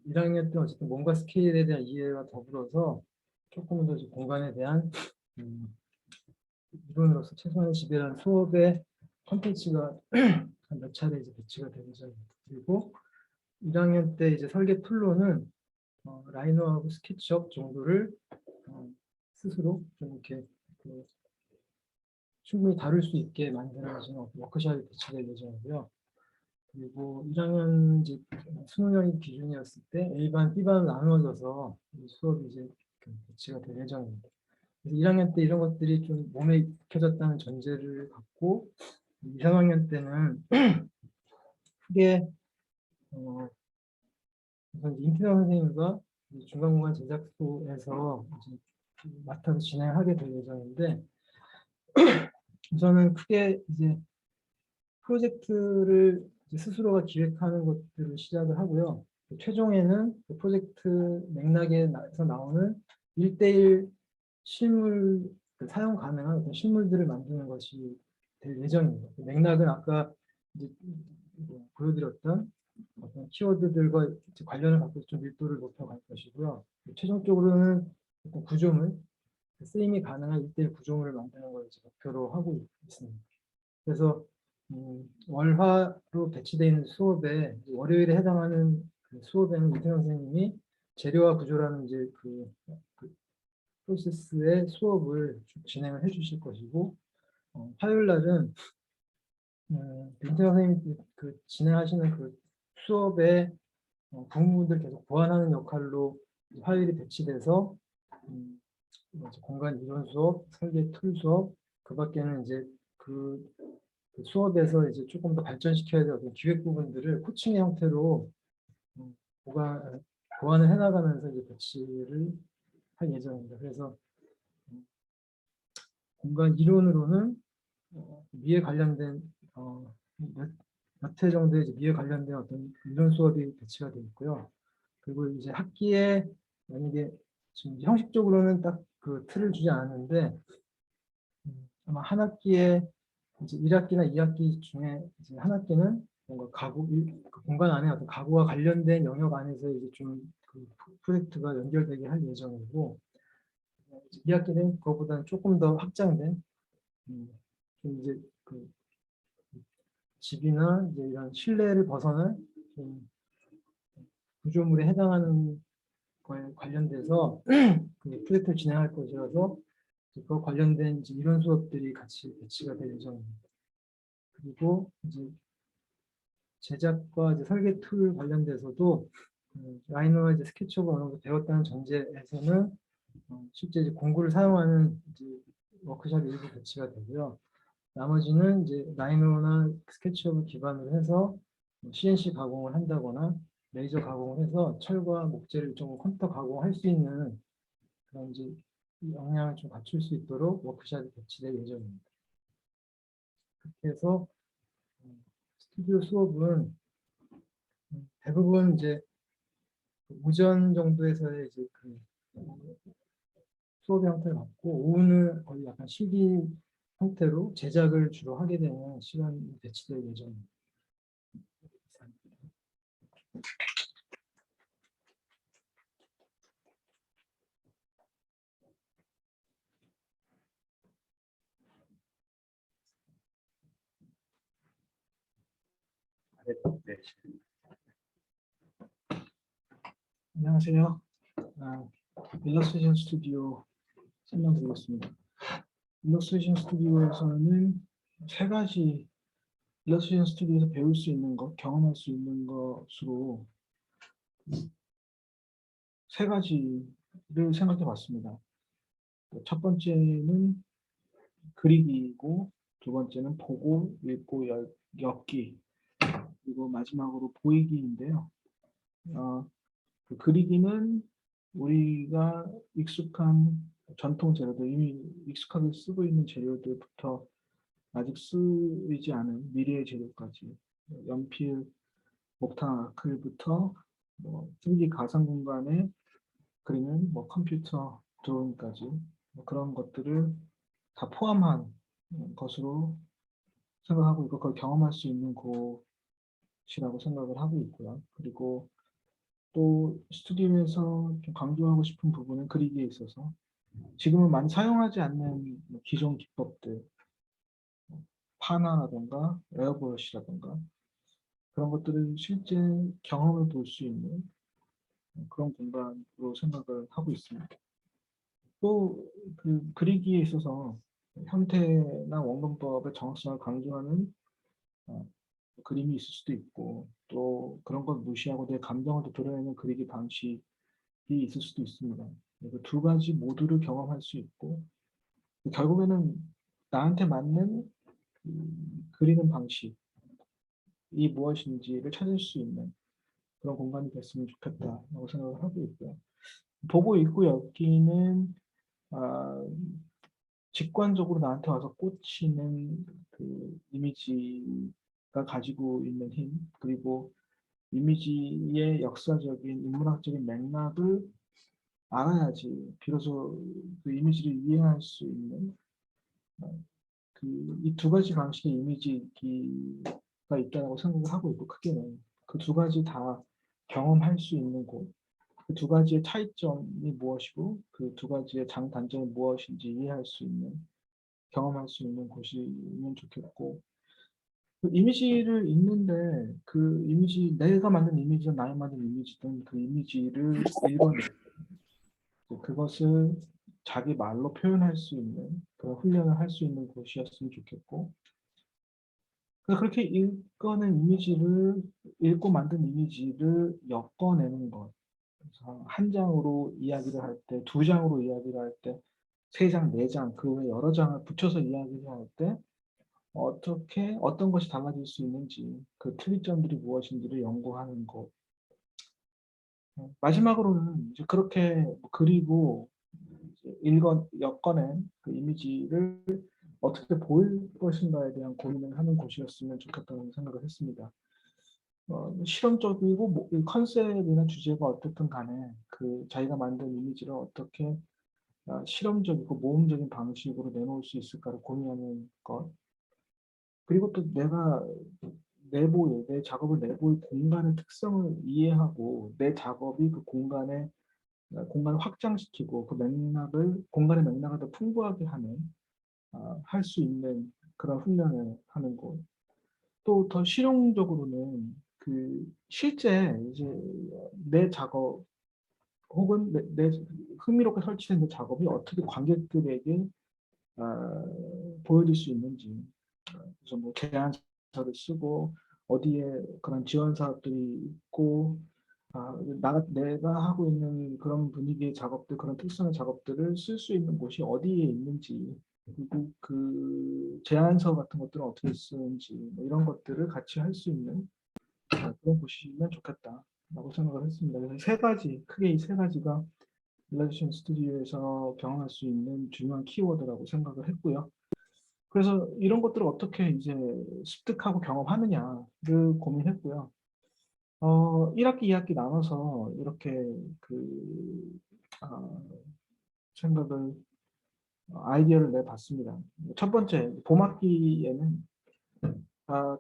1학년 때 어쨌든 몸과 스케일에 대한 이해와 더불어서 조금 더 공간에 대한 이론으로서 최소한의 집이라는 수업의 콘텐츠가 몇 차례 이제 배치가 될 예정입니다. 그리고 1학년 때 이제 설계 툴로는 라이너하고 스케치업 정도를 스스로 좀 이렇게 충분히 다룰 수 있게 만드는 워크숍이 배치될 예정이고요. 그리고 1학년 이제 수능형이 기준이었을 때 A반, B반 나누어져서 수업이 이제 배치가 될 예정입니다. 그래서 1학년 때 이런 것들이 좀 몸에 익혀졌다는 전제를 갖고 2, 3학년 때는 크게 우선 임태영 선생님과 중간공간 제작소에서 맡아서 진행하게 될 예정인데, 우선은 크게 이제 프로젝트를 이제 스스로가 기획하는 것들을 시작을 하고요. 최종에는 그 프로젝트 맥락에서 나오는 1대1 실물, 사용 가능한 어떤 실물들을 만드는 것이 될 예정입니다. 맥락은 아까 이제 보여드렸던 어떤 키워드들과 관련을 갖고 좀 밀도를 높여갈 것이고요. 최종적으로는 어떤 구조물, 쓰임이 가능한 1대1 구조물을 만드는 걸 이제 목표로 하고 있습니다. 그래서 월화로 배치되어 있는 수업에 월요일에 해당하는 그 수업에는 이태영 선생님이 재료와 구조라는 이제 그 프로세스의 수업을 진행을 해주실 것이고, 화요일 날은 이태영 선생님이 그 진행하시는 그 수업의 부분들 계속 보완하는 역할로 화요일이 배치돼서 공간 이론 수업, 설계 툴 수업, 그 밖에는 이제 그 수업에서 이제 조금 더 발전시켜야 될 어떤 기획 부분들을 코칭의 형태로 보완을 해나가면서 이제 배치를 할 예정입니다. 그래서 공간 이론으로는 미에 관련된 몇 회 정도의 미에 관련된 어떤 이론 수업이 배치가 되어 있고요. 그리고 이제 학기에 만약에 지금 형식적으로는 딱 그 틀을 주지 않았는데 아마 한 학기에 이제 1학기나 2학기 중에 이제 한 학기는 뭔가 가구, 그 공간 안에 어떤 가구와 관련된 영역 안에서 이제 좀 그 프로젝트가 연결되게 할 예정이고, 2학기는 그것보다는 조금 더 확장된 좀 이제 그 집이나 이제 이런 실내를 벗어난 좀 구조물에 해당하는 거에 관련돼서 그 프로젝트를 진행할 것이라서 그거 관련된 이제 이런 수업들이 같이 배치가 될 예정입니다. 그리고 이제 제작과 이제 설계 툴 관련돼서도 라이너와 이제 스케치업을 어느 정도 배웠다는 전제에서는 실제 이제 공구를 사용하는 이제 워크숍이 일부 배치가 되고요. 나머지는 이제 라이너나 스케치업을 기반으로 해서 CNC 가공을 한다거나 레이저 가공을 해서 철과 목재를 좀 컴퓨터 가공할 수 있는 그런 이제 역량을 좀 갖출 수 있도록 워크숍이 배치될 예정입니다. 그렇게 해서 스튜디오 수업은 대부분 이제 오전 정도에서의 이제 그 수업의 형태를 갖고 오후는 거의 약간 실기 형태로 제작을 주로 하게 되는 시간이 배치될 예정입니다. 네. 안녕하세요. 일러스트레이션 스튜디오 설명드리겠습니다. 일러스트레이션 스튜디오에서는 세 가지 일러스트레이션 스튜디오에서 배울 수 있는 것, 경험할 수 있는 것으로 세 가지를 생각해 봤습니다. 첫 번째는 그리기이고, 두 번째는 보고, 읽고, 엮기, 그리고 마지막으로 보이기인데요. 그 그리기는 우리가 익숙한 전통 재료들, 이미 익숙하게 쓰고 있는 재료들부터 아직 쓰이지 않은 미래의 재료까지, 연필, 목탄, 아크릴부터 3D 가상 공간에 그리는 컴퓨터 드로잉까지 그런 것들을 다 포함한 것으로 생각하고 있고, 그걸 경험할 수 있는 곳이라고 생각을 하고 있고요. 그리고 또 스튜디오에서 좀 강조하고 싶은 부분은 그리기에 있어서 지금은 많이 사용하지 않는 기존 기법들, 파나라든가 에어브러시라든가 그런 것들을 실제 경험을 볼 수 있는 그런 공간으로 생각을 하고 있습니다. 또 그 그리기에 있어서 형태나 원근법의 정확성을 강조하는 그림이 있을 수도 있고, 또 그런 걸 무시하고 내 감정을 드러내는 그리기 방식이 있을 수도 있습니다. 그 두 가지 모두를 경험할 수 있고, 결국에는 나한테 맞는 그리는 방식이 무엇인지를 찾을 수 있는 그런 공간이 됐으면 좋겠다라고 생각을 하고 있고요. 보고 있고 엮기는 직관적으로 나한테 와서 꽂히는 그 이미지가 가지고 있는 힘, 그리고 이미지의 역사적인 인문학적인 맥락을 알아야지 비로소 그 이미지를 이해할 수 있는 이 두 가지 방식의 이미지가 있다고 생각을 하고 있고, 크게는 그 두 가지 다 경험할 수 있는 곳, 그 두 가지의 차이점이 무엇이고 그 두 가지의 장단점이 무엇인지 이해할 수 있는, 경험할 수 있는 곳이면 좋겠고, 그 이미지를 읽는데 그 이미지, 내가 만든 이미지든 나의 만든 이미지든 그 이미지를 읽어내 그것을 자기 말로 표현할 수 있는 그런 훈련을 할 수 있는 곳이었으면 좋겠고, 그렇게 읽어낸 이미지를, 읽고 만든 이미지를 엮어내는 것, 그래서 한 장으로 이야기를 할 때, 두 장으로 이야기를 할 때, 세 장, 네 장, 그 외 여러 장을 붙여서 이야기를 할 때 어떻게 어떤 것이 달라질 수 있는지, 그 특이점들이 무엇인지를 연구하는 것. 마지막으로는 이제 그렇게 그리고 엮어낸 그 이미지를 어떻게 보일 것인가에 대한 고민을 하는 곳이었으면 좋겠다는 생각을 했습니다. 실험적이고 이 컨셉이나 주제가 어떻든 간에 그 자기가 만든 이미지를 어떻게 실험적이고 모험적인 방식으로 내놓을 수 있을까를 고민하는 것, 그리고 또 내가 내 작업을 내부의 공간의 특성을 이해하고 내 작업이 그 공간을 확장시키고 그 공간의 맥락을 더 풍부하게 하는, 할 수 있는 그런 훈련을 하는 곳. 또 더 실용적으로는 그 실제 이제 내 작업 혹은 내 흥미롭게 설치된 내 작업이 어떻게 관객들에게 보여줄 수 있는지, 그래서 뭐 제안서를 쓰고 어디에 그런 지원 사업들이 있고, 내가 하고 있는 그런 분위기의 작업들, 그런 특성의 작업들을 쓸 수 있는 곳이 어디에 있는지, 그리고 그 제안서 같은 것들은 어떻게 쓰는지, 뭐 이런 것들을 같이 할 수 있는 그런 곳이면 좋겠다라고 생각을 했습니다. 그래서 세 가지, 크게 이 세 가지가 일러스트레이션 스튜디오에서 경험할 수 있는 중요한 키워드라고 생각을 했고요. 그래서 이런 것들을 어떻게 이제 습득하고 경험하느냐를 고민했고요. 1학기, 2학기 나눠서 이렇게 그 생각을 아이디어를 내봤습니다. 첫 번째, 봄학기에는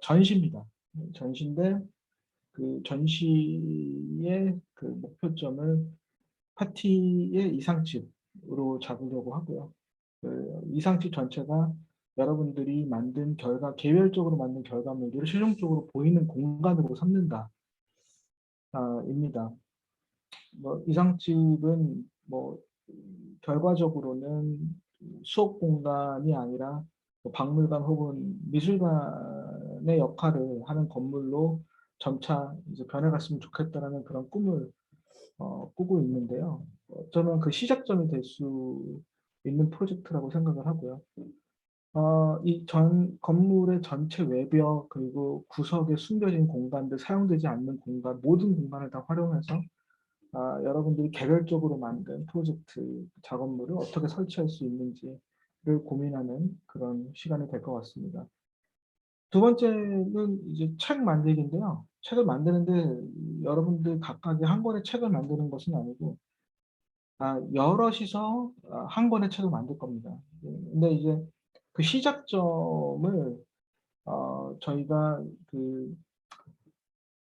전시입니다. 전시인데 그 전시의 그 목표점을 파티의 이상집으로 잡으려고 하고요. 그 이상집 전체가 여러분들이 만든 개별적으로 만든 결과물들을 실용적으로 보이는 공간으로 삼는다. 입니다. 뭐 이상집은 뭐 결과적으로는 수업 공간이 아니라 뭐 박물관 혹은 미술관의 역할을 하는 건물로 점차 이제 변해갔으면 좋겠다라는 그런 꿈을 꾸고 있는데요. 저는 그 시작점이 될 수 있는 프로젝트라고 생각을 하고요. 이 건물의 전체 외벽 그리고 구석에 숨겨진 공간들, 사용되지 않는 공간, 모든 공간을 다 활용해서 여러분들이 개별적으로 만든 프로젝트 작업물을 어떻게 설치할 수 있는지를 고민하는 그런 시간이 될 것 같습니다. 두 번째는 이제 책 만들기인데요. 책을 만드는데 여러분들 각각이 한 권의 책을 만드는 것은 아니고 여럿이서 한 권의 책을 만들 겁니다. 근데 이제 그 시작점을 저희가 그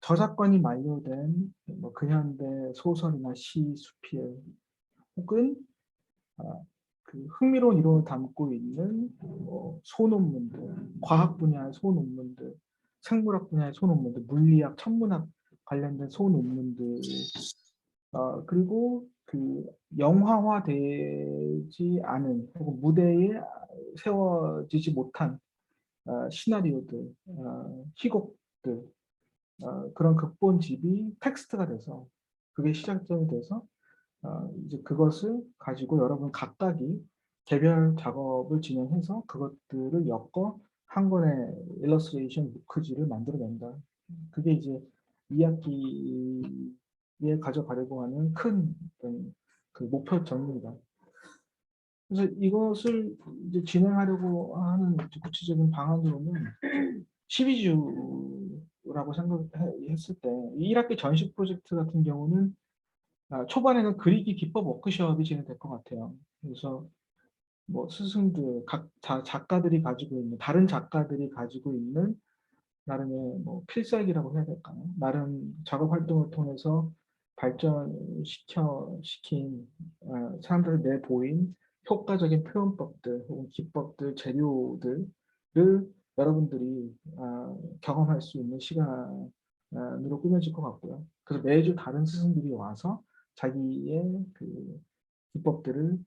저작권이 만료된 뭐 근현대 소설이나 시, 수필 혹은 그 흥미로운 이론을 담고 있는 소논문들, 과학 분야의 소논문들, 생물학 분야의 소논문들, 물리학, 천문학 관련된 소논문들, 그리고 그 영화화되지 않은 혹은 무대에 세워지지 못한 시나리오들, 희곡들, 그런 극본집이 텍스트가 돼서 그게 시작점이 돼서 이제 그것을 가지고 여러분 각각이 개별 작업을 진행해서 그것들을 엮어 한 권의 일러스트레이션 무크지를 만들어낸다. 그게 이제 2학기에 가져가려고 하는 큰 그 목표점입니다. 그래서 이것을 이제 진행하려고 하는 구체적인 방안으로는 12주라고 생각했을 때 1학기 전시 프로젝트 같은 경우는 초반에는 그리기 기법 워크숍이 진행될 것 같아요. 그래서 뭐 스승들, 각 작가들이 가지고 있는 다른 작가들이 가지고 있는 나름의 뭐 필살기라고 해야 될까요? 나름 작업 활동을 통해서 발전시킨 사람들이 내보인 효과적인 표현법들 혹은 기법들, 재료들을 여러분들이 경험할 수 있는 시간으로 꾸며질 것 같고요. 그래서 매주 다른 스승들이 와서 자기의 그 기법들을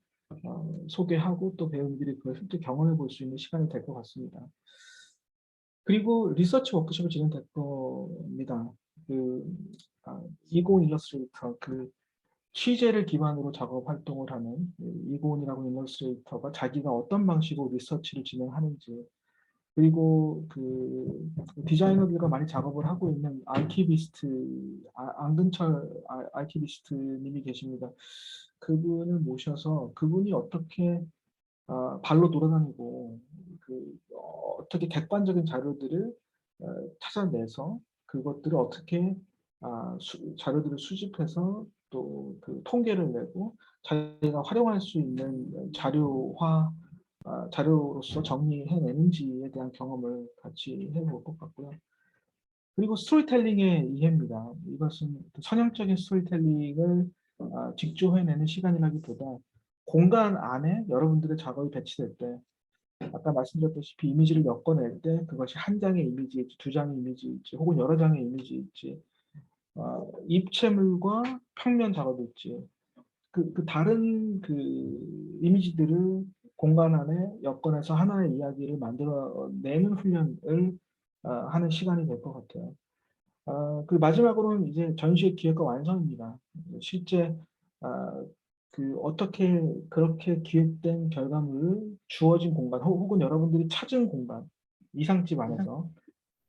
소개하고 또 배우들이 그걸 실제 경험해 볼 수 있는 시간이 될 것 같습니다. 그리고 리서치 워크숍이 진행될 겁니다. 그 20 일러스트레이터, 그 취재를 기반으로 작업 활동을 하는 20이라고 일러스트레이터가 자기가 어떤 방식으로 리서치를 진행하는지, 그리고 그 디자이너들과 많이 작업을 하고 있는 아키비스트, 안근철 아키비스트님이 계십니다. 그분을 모셔서 그분이 어떻게 발로 돌아다니고 어떻게 객관적인 자료들을 찾아내서 그것들을 어떻게 자료들을 수집해서 또 그 통계를 내고 자기가 활용할 수 있는 자료로서 정리해내는지에 대한 경험을 같이 해볼 것 같고요. 그리고 스토리텔링의 이해입니다. 이것은 선형적인 스토리텔링을 직조해내는 시간이라기보다 공간 안에 여러분들의 작업이 배치될 때 아까 말씀드렸다시피 이미지를 엮어낼 때 그것이 한 장의 이미지일지 두 장의 이미지일지 혹은 여러 장의 이미지일지 입체물과 평면 작업일지 그 다른 그 이미지들을 공간 안에 엮어내서 하나의 이야기를 만들어내는 훈련을 하는 시간이 될 것 같아요. 그 마지막으로는 이제 전시의 기획과 완성입니다. 실제 그 어떻게 그렇게 기획된 결과물을 주어진 공간 혹은 여러분들이 찾은 공간 이상집 안에서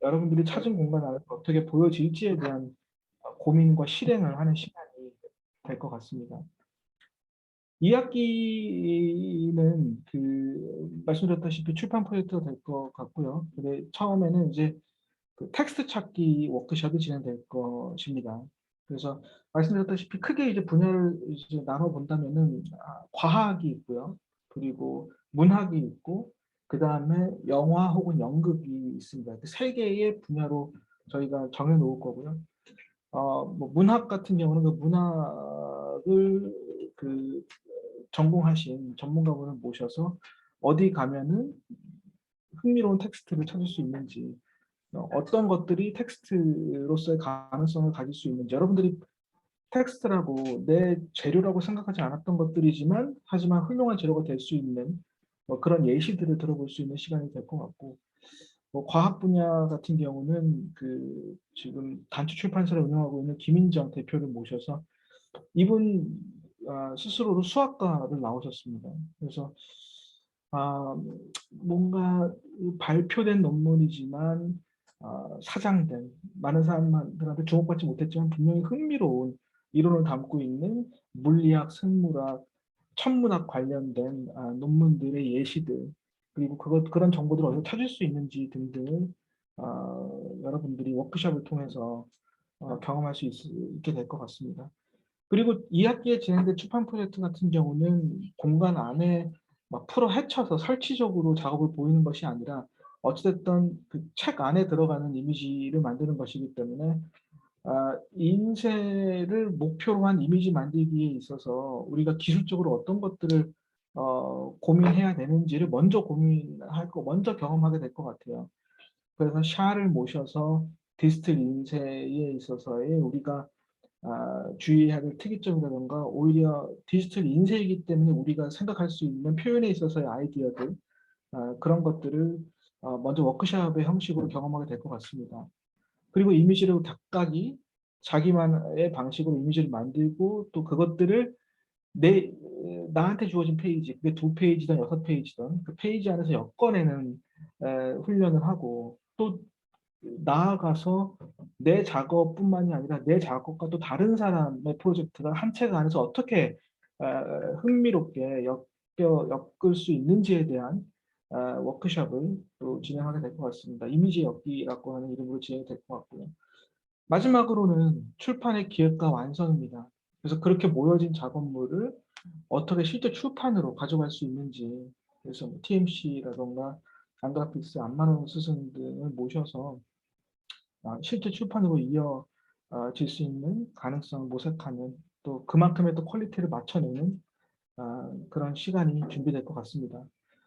여러분들이 찾은 공간 안에서 어떻게 보여질지에 대한 고민과 실행을 하는 시간이 될 것 같습니다. 2학기는 그 말씀드렸다시피 출판 프로젝트가 될 것 같고요. 근데 처음에는 이제 그 텍스트 찾기 워크숍이 진행될 것입니다. 그래서 말씀드렸다시피 크게 이제 분야를 이제 나눠 본다면은 과학이 있고요. 그리고 문학이 있고 그 다음에 영화 혹은 연극이 있습니다. 그 세 개의 분야로 저희가 정해 놓을 거고요. 뭐 문학 같은 경우는 그 문학을 그 전공하신 전문가분을 모셔서 어디 가면은 흥미로운 텍스트를 찾을 수 있는지 어떤 것들이 텍스트로서의 가능성을 가질 수 있는지 여러분들이 텍스트라고 내 재료라고 생각하지 않았던 것들이지만 하지만 훌륭한 재료가 될 수 있는 그런 예시들을 들어볼 수 있는 시간이 될 것 같고 과학 분야 같은 경우는 그 지금 단추 출판사를 운영하고 있는 김인정 대표를 모셔서 이분 스스로로 수학과를 나오셨습니다. 그래서 뭔가 발표된 논문이지만 사장된 많은 사람들한테 주목받지 못했지만 분명히 흥미로운 이론을 담고 있는 물리학, 생물학, 천문학 관련된 논문들의 예시들 그리고 그런 정보들을 어디서 찾을 수 있는지 등등을 여러분들이 워크숍을 통해서 경험할 수 있게 될 것 같습니다. 그리고 2학기에 진행된 출판 프로젝트 같은 경우는 공간 안에 막 풀어 헤쳐서 설치적으로 작업을 보이는 것이 아니라 어찌됐든 그 책 안에 들어가는 이미지를 만드는 것이기 때문에 인쇄를 목표로 한 이미지 만들기에 있어서 우리가 기술적으로 어떤 것들을 고민해야 되는지를 먼저 먼저 경험하게 될 것 같아요. 그래서 샤를 모셔서 디지털 인쇄에 있어서의 우리가 주의해야 될 특이점이라든가 오히려 디지털 인쇄이기 때문에 우리가 생각할 수 있는 표현에 있어서의 아이디어들 그런 것들을 먼저 워크숍의 형식으로 경험하게 될 것 같습니다. 그리고 이미지를 각각이 자기만의 방식으로 이미지를 만들고 또 그것들을 나한테 주어진 페이지, 그게 2페이지든 6페이지든 그 페이지 안에서 엮어내는 훈련을 하고 또 나아가서 내 작업뿐만이 아니라 내 작업과 또 다른 사람의 프로젝트가 한 책 안에서 어떻게 흥미롭게 엮을 수 있는지에 대한 워크숍을 또 진행하게 될 것 같습니다. 이미지 엮기라고 하는 이름으로 진행이 될 것 같고요. 마지막으로는 출판의 기획과 완성입니다. 그래서 그렇게 모여진 작업물을 어떻게 실제 출판으로 가져갈 수 있는지 그래서 뭐 TMC라던가 안그래픽스 안만원 스승 등을 모셔서 실제 출판으로 이어질 수 있는 가능성을 모색하는 또 그만큼의 또 퀄리티를 맞춰내는 그런 시간이 준비될 것 같습니다.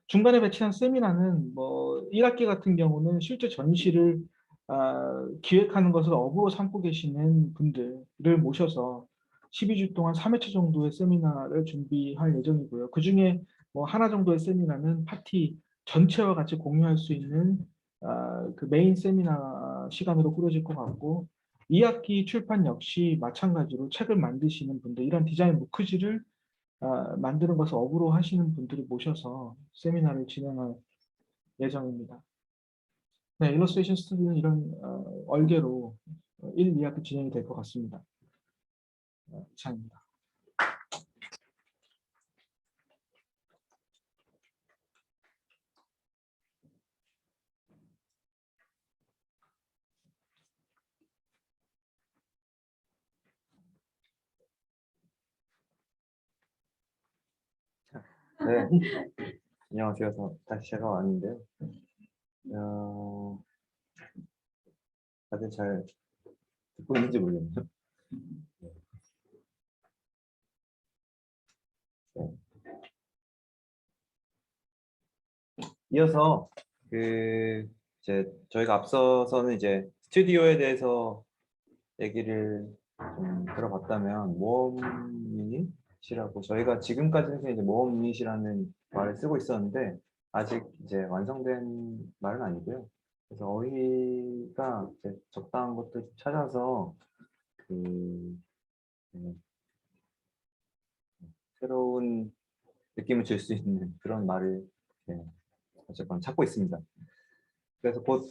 중간에 배치한 세미나는 뭐 1학기 같은 경우는 실제 전시를 기획하는 것을 업으로 삼고 계시는 분들을 모셔서 12주 동안 3회차 정도의 세미나를 준비할 예정이고요. 그중에 뭐 하나 정도의 세미나는 파티 전체와 같이 공유할 수 있는 그 메인 세미나 시간으로 꾸려질 것 같고 2학기 출판 역시 마찬가지로 책을 만드시는 분들 이런 디자인 무크지를 만드는 것을 업으로 하시는 분들을 모셔서 세미나를 진행할 예정입니다. 네, 일러스트레이션 스튜디오는 이런 얼개로 1, 2학기 진행이 될 것 같습니다. 이상입니다. 네, 안녕하세요. 다시 제가 왔는데요. 다들 잘 듣고 있는지 모르겠네요. 네. 이어서 그 이제 저희가 앞서서는 이제 스튜디오에 대해서 얘기를 좀 들어봤다면 모험 유닛이라고 저희가 지금까지는 이제 모험 유닛이라는 말을 쓰고 있었는데 아직 이제 완성된 말은 아니고요. 그래서 어휘가 이제 적당한 것들 찾아서 그 새로운 느낌을 줄 수 있는 그런 말을 어쨌건 찾고 있습니다. 그래서 곧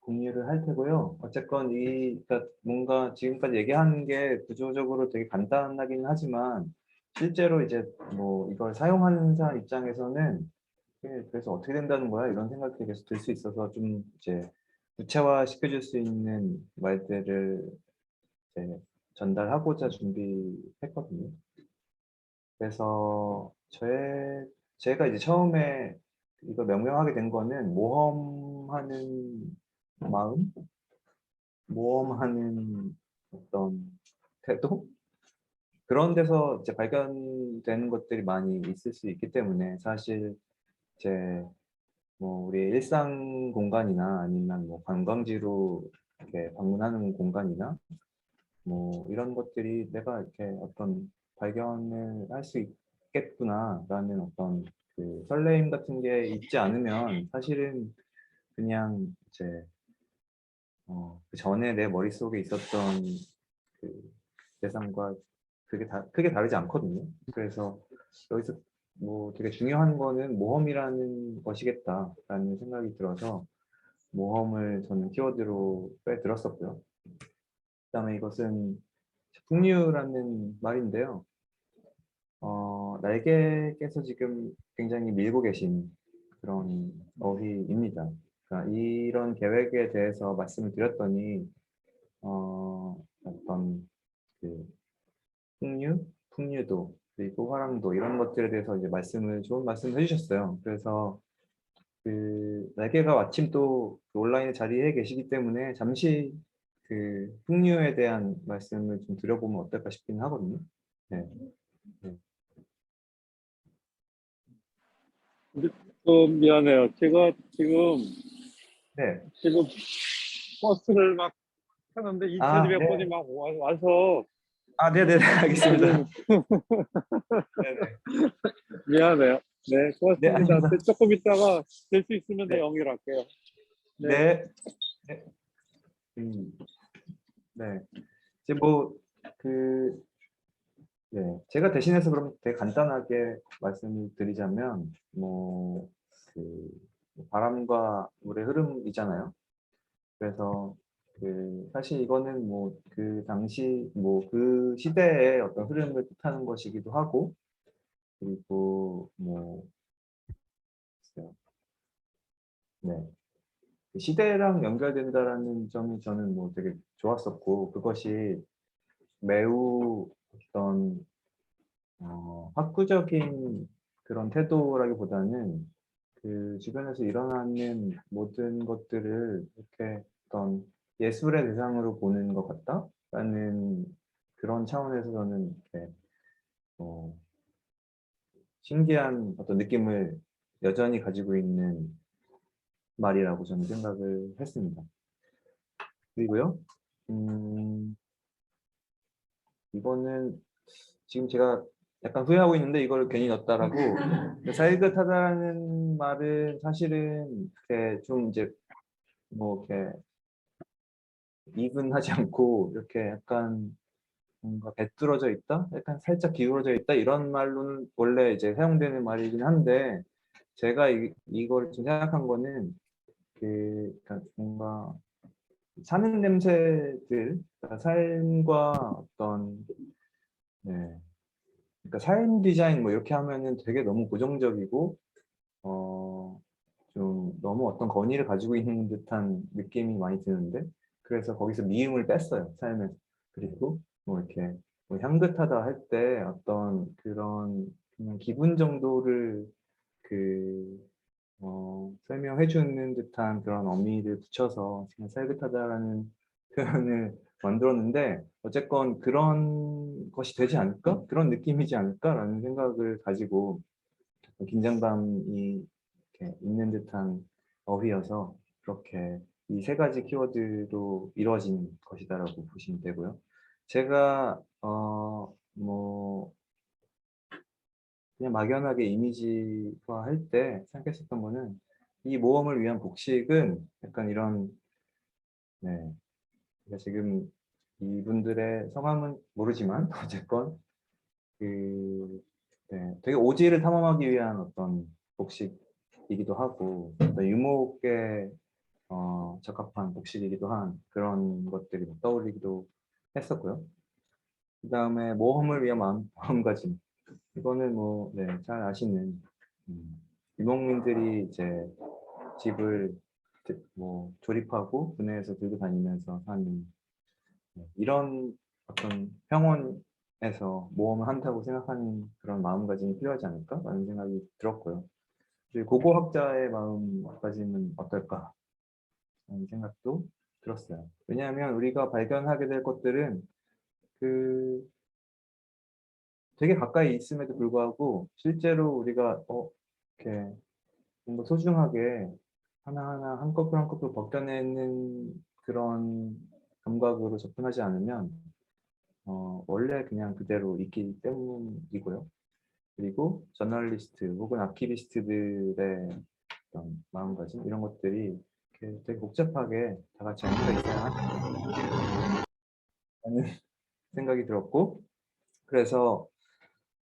공유를 할 테고요. 어쨌건 그러니까 뭔가 지금까지 얘기한 게 구조적으로 되게 간단하긴 하지만 실제로 이제 뭐 이걸 사용하는 사람 입장에서는 그래서 어떻게 된다는 거야 이런 생각이 계속 들 수 있어서 좀 이제 구체화 시켜줄 수 있는 말들을 이제 전달하고자 준비했거든요. 그래서 제가 이제 처음에 이거 명명하게 된 거는 모험하는 마음, 모험하는 어떤 태도 그런 데서 이제 발견되는 것들이 많이 있을 수 있기 때문에 사실 이제 뭐 우리 일상 공간이나 아니면 뭐 관광지로 이렇게 방문하는 공간이나 뭐 이런 것들이 내가 이렇게 어떤 발견을 할 수 있겠구나라는 어떤 그 설레임 같은 게 있지 않으면 사실은 그냥 이제 그 전에 내 머릿속에 있었던 그 대상과 크게 다르지 않거든요. 그래서 여기서 뭐 되게 중요한 거는 모험이라는 것이겠다라는 생각이 들어서 모험을 저는 키워드로 빼들었었고요. 그다음에 이것은 풍류라는 말인데요. 날개께서 지금 굉장히 밀고 계신 그런 어휘입니다. 그러니까 이런 계획에 대해서 말씀을 드렸더니 어떤 그 풍류도 그리고 화랑도 이런 것들에 대해서 이제 좋은 말씀을 해주셨어요. 그래서 그 날개가 마침 또그 온라인에 자리해 계시기 때문에 잠시 그 풍류에 대한 말씀을 좀 드려보면 어떨까 싶긴 하거든요. 네. 미안해요. 제가 지금 네. 버스를 막 타는데 아, 2,200번이 네. 막 와서 아, 네네네, 알겠습니다. 네네. 미안해요. 네, 네, 고맙습니다. 아닙니다. 조금 있다가 될 수 있으면 더 네. 연결할게요. 네. 네. 네. 이제 네. 제가 대신해서 그럼 되게 간단하게 말씀을 드리자면, 바람과 물의 흐름이잖아요. 그래서 사실 이거는 그 당시 그 시대의 어떤 흐름을 뜻하는 것이기도 하고, 그리고 글쎄요. 네. 그 시대랑 연결된다라는 점이 저는 되게 좋았었고 그것이 매우 어떤 학구적인 그런 태도라기보다는 그 주변에서 일어나는 모든 것들을 이렇게 어떤 예술의 대상으로 보는 것 같다라는 그런 차원에서 저는 이렇게 신기한 어떤 느낌을 여전히 가지고 있는 말이라고 저는 생각을 했습니다. 그리고요, 이거는 지금 제가 약간 후회하고 있는데 이걸 괜히 넣었다라고 살긋하다라는 말은 사실은 이렇게 좀 이제 이렇게 이분하지 않고 이렇게 약간 뭔가 배뚤어져 있다, 약간 살짝 기울어져 있다 이런 말로는 원래 이제 사용되는 말이긴 한데 제가 이걸 좀 생각한 거는 그러니까 뭔가 사는 냄새들, 그러니까 삶과 어떤 그러니까 삶 디자인 이렇게 하면은 되게 너무 고정적이고 좀 너무 어떤 권위를 가지고 있는 듯한 느낌이 많이 드는데 그래서 거기서 미음을 뺐어요 삶에서. 그리고 이렇게 향긋하다 할 때 어떤 그런 그냥 기분 정도를 그 설명해 주는 듯한 그런 어미를 붙여서 그냥 살긋하다라는 표현을 만들었는데 어쨌건 그런 것이 되지 않을까? 그런 느낌이지 않을까라는 생각을 가지고 긴장감이 이렇게 있는 듯한 어휘여서 그렇게 이 세 가지 키워드로 이루어진 것이다라고 보시면 되고요. 제가 뭐 그냥 막연하게 이미지화 할 때 생각했었던 거는 이 모험을 위한 복식은 약간 이런 네. 그러니까 지금 이분들의 성함은 모르지만 어쨌건 그 네, 되게 오지를 탐험하기 위한 어떤 복식이기도 하고 어떤 유목에 적합한 복식이기도 한 그런 것들이 막 떠올리기도 했었고요. 그 다음에 모험을 위한 마음가짐. 이거는 뭐, 네, 잘 아시는 유목민들이 이제 집을 뭐 조립하고 분해해서 들고 다니면서 사는 이런 어떤 평원에서 모험을 한다고 생각하는 그런 마음가짐이 필요하지 않을까라는 생각이 들었고요. 그리고 고고학자의 마음가짐은 어떨까 하는 생각도 들었어요. 왜냐하면 우리가 발견하게 될 것들은 그 되게 가까이 있음에도 불구하고 실제로 우리가 이렇게 뭔가 소중하게 하나하나 한 커플 한 커플 벗겨내는 그런 감각으로 접근하지 않으면 원래 그냥 그대로 있기 때문이고요. 그리고 저널리스트 혹은 아키비스트들의 어떤 마음가짐 이런 것들이 이렇게 되게 복잡하게 다 같이 얽혀 있어야 하는 생각이 들었고 그래서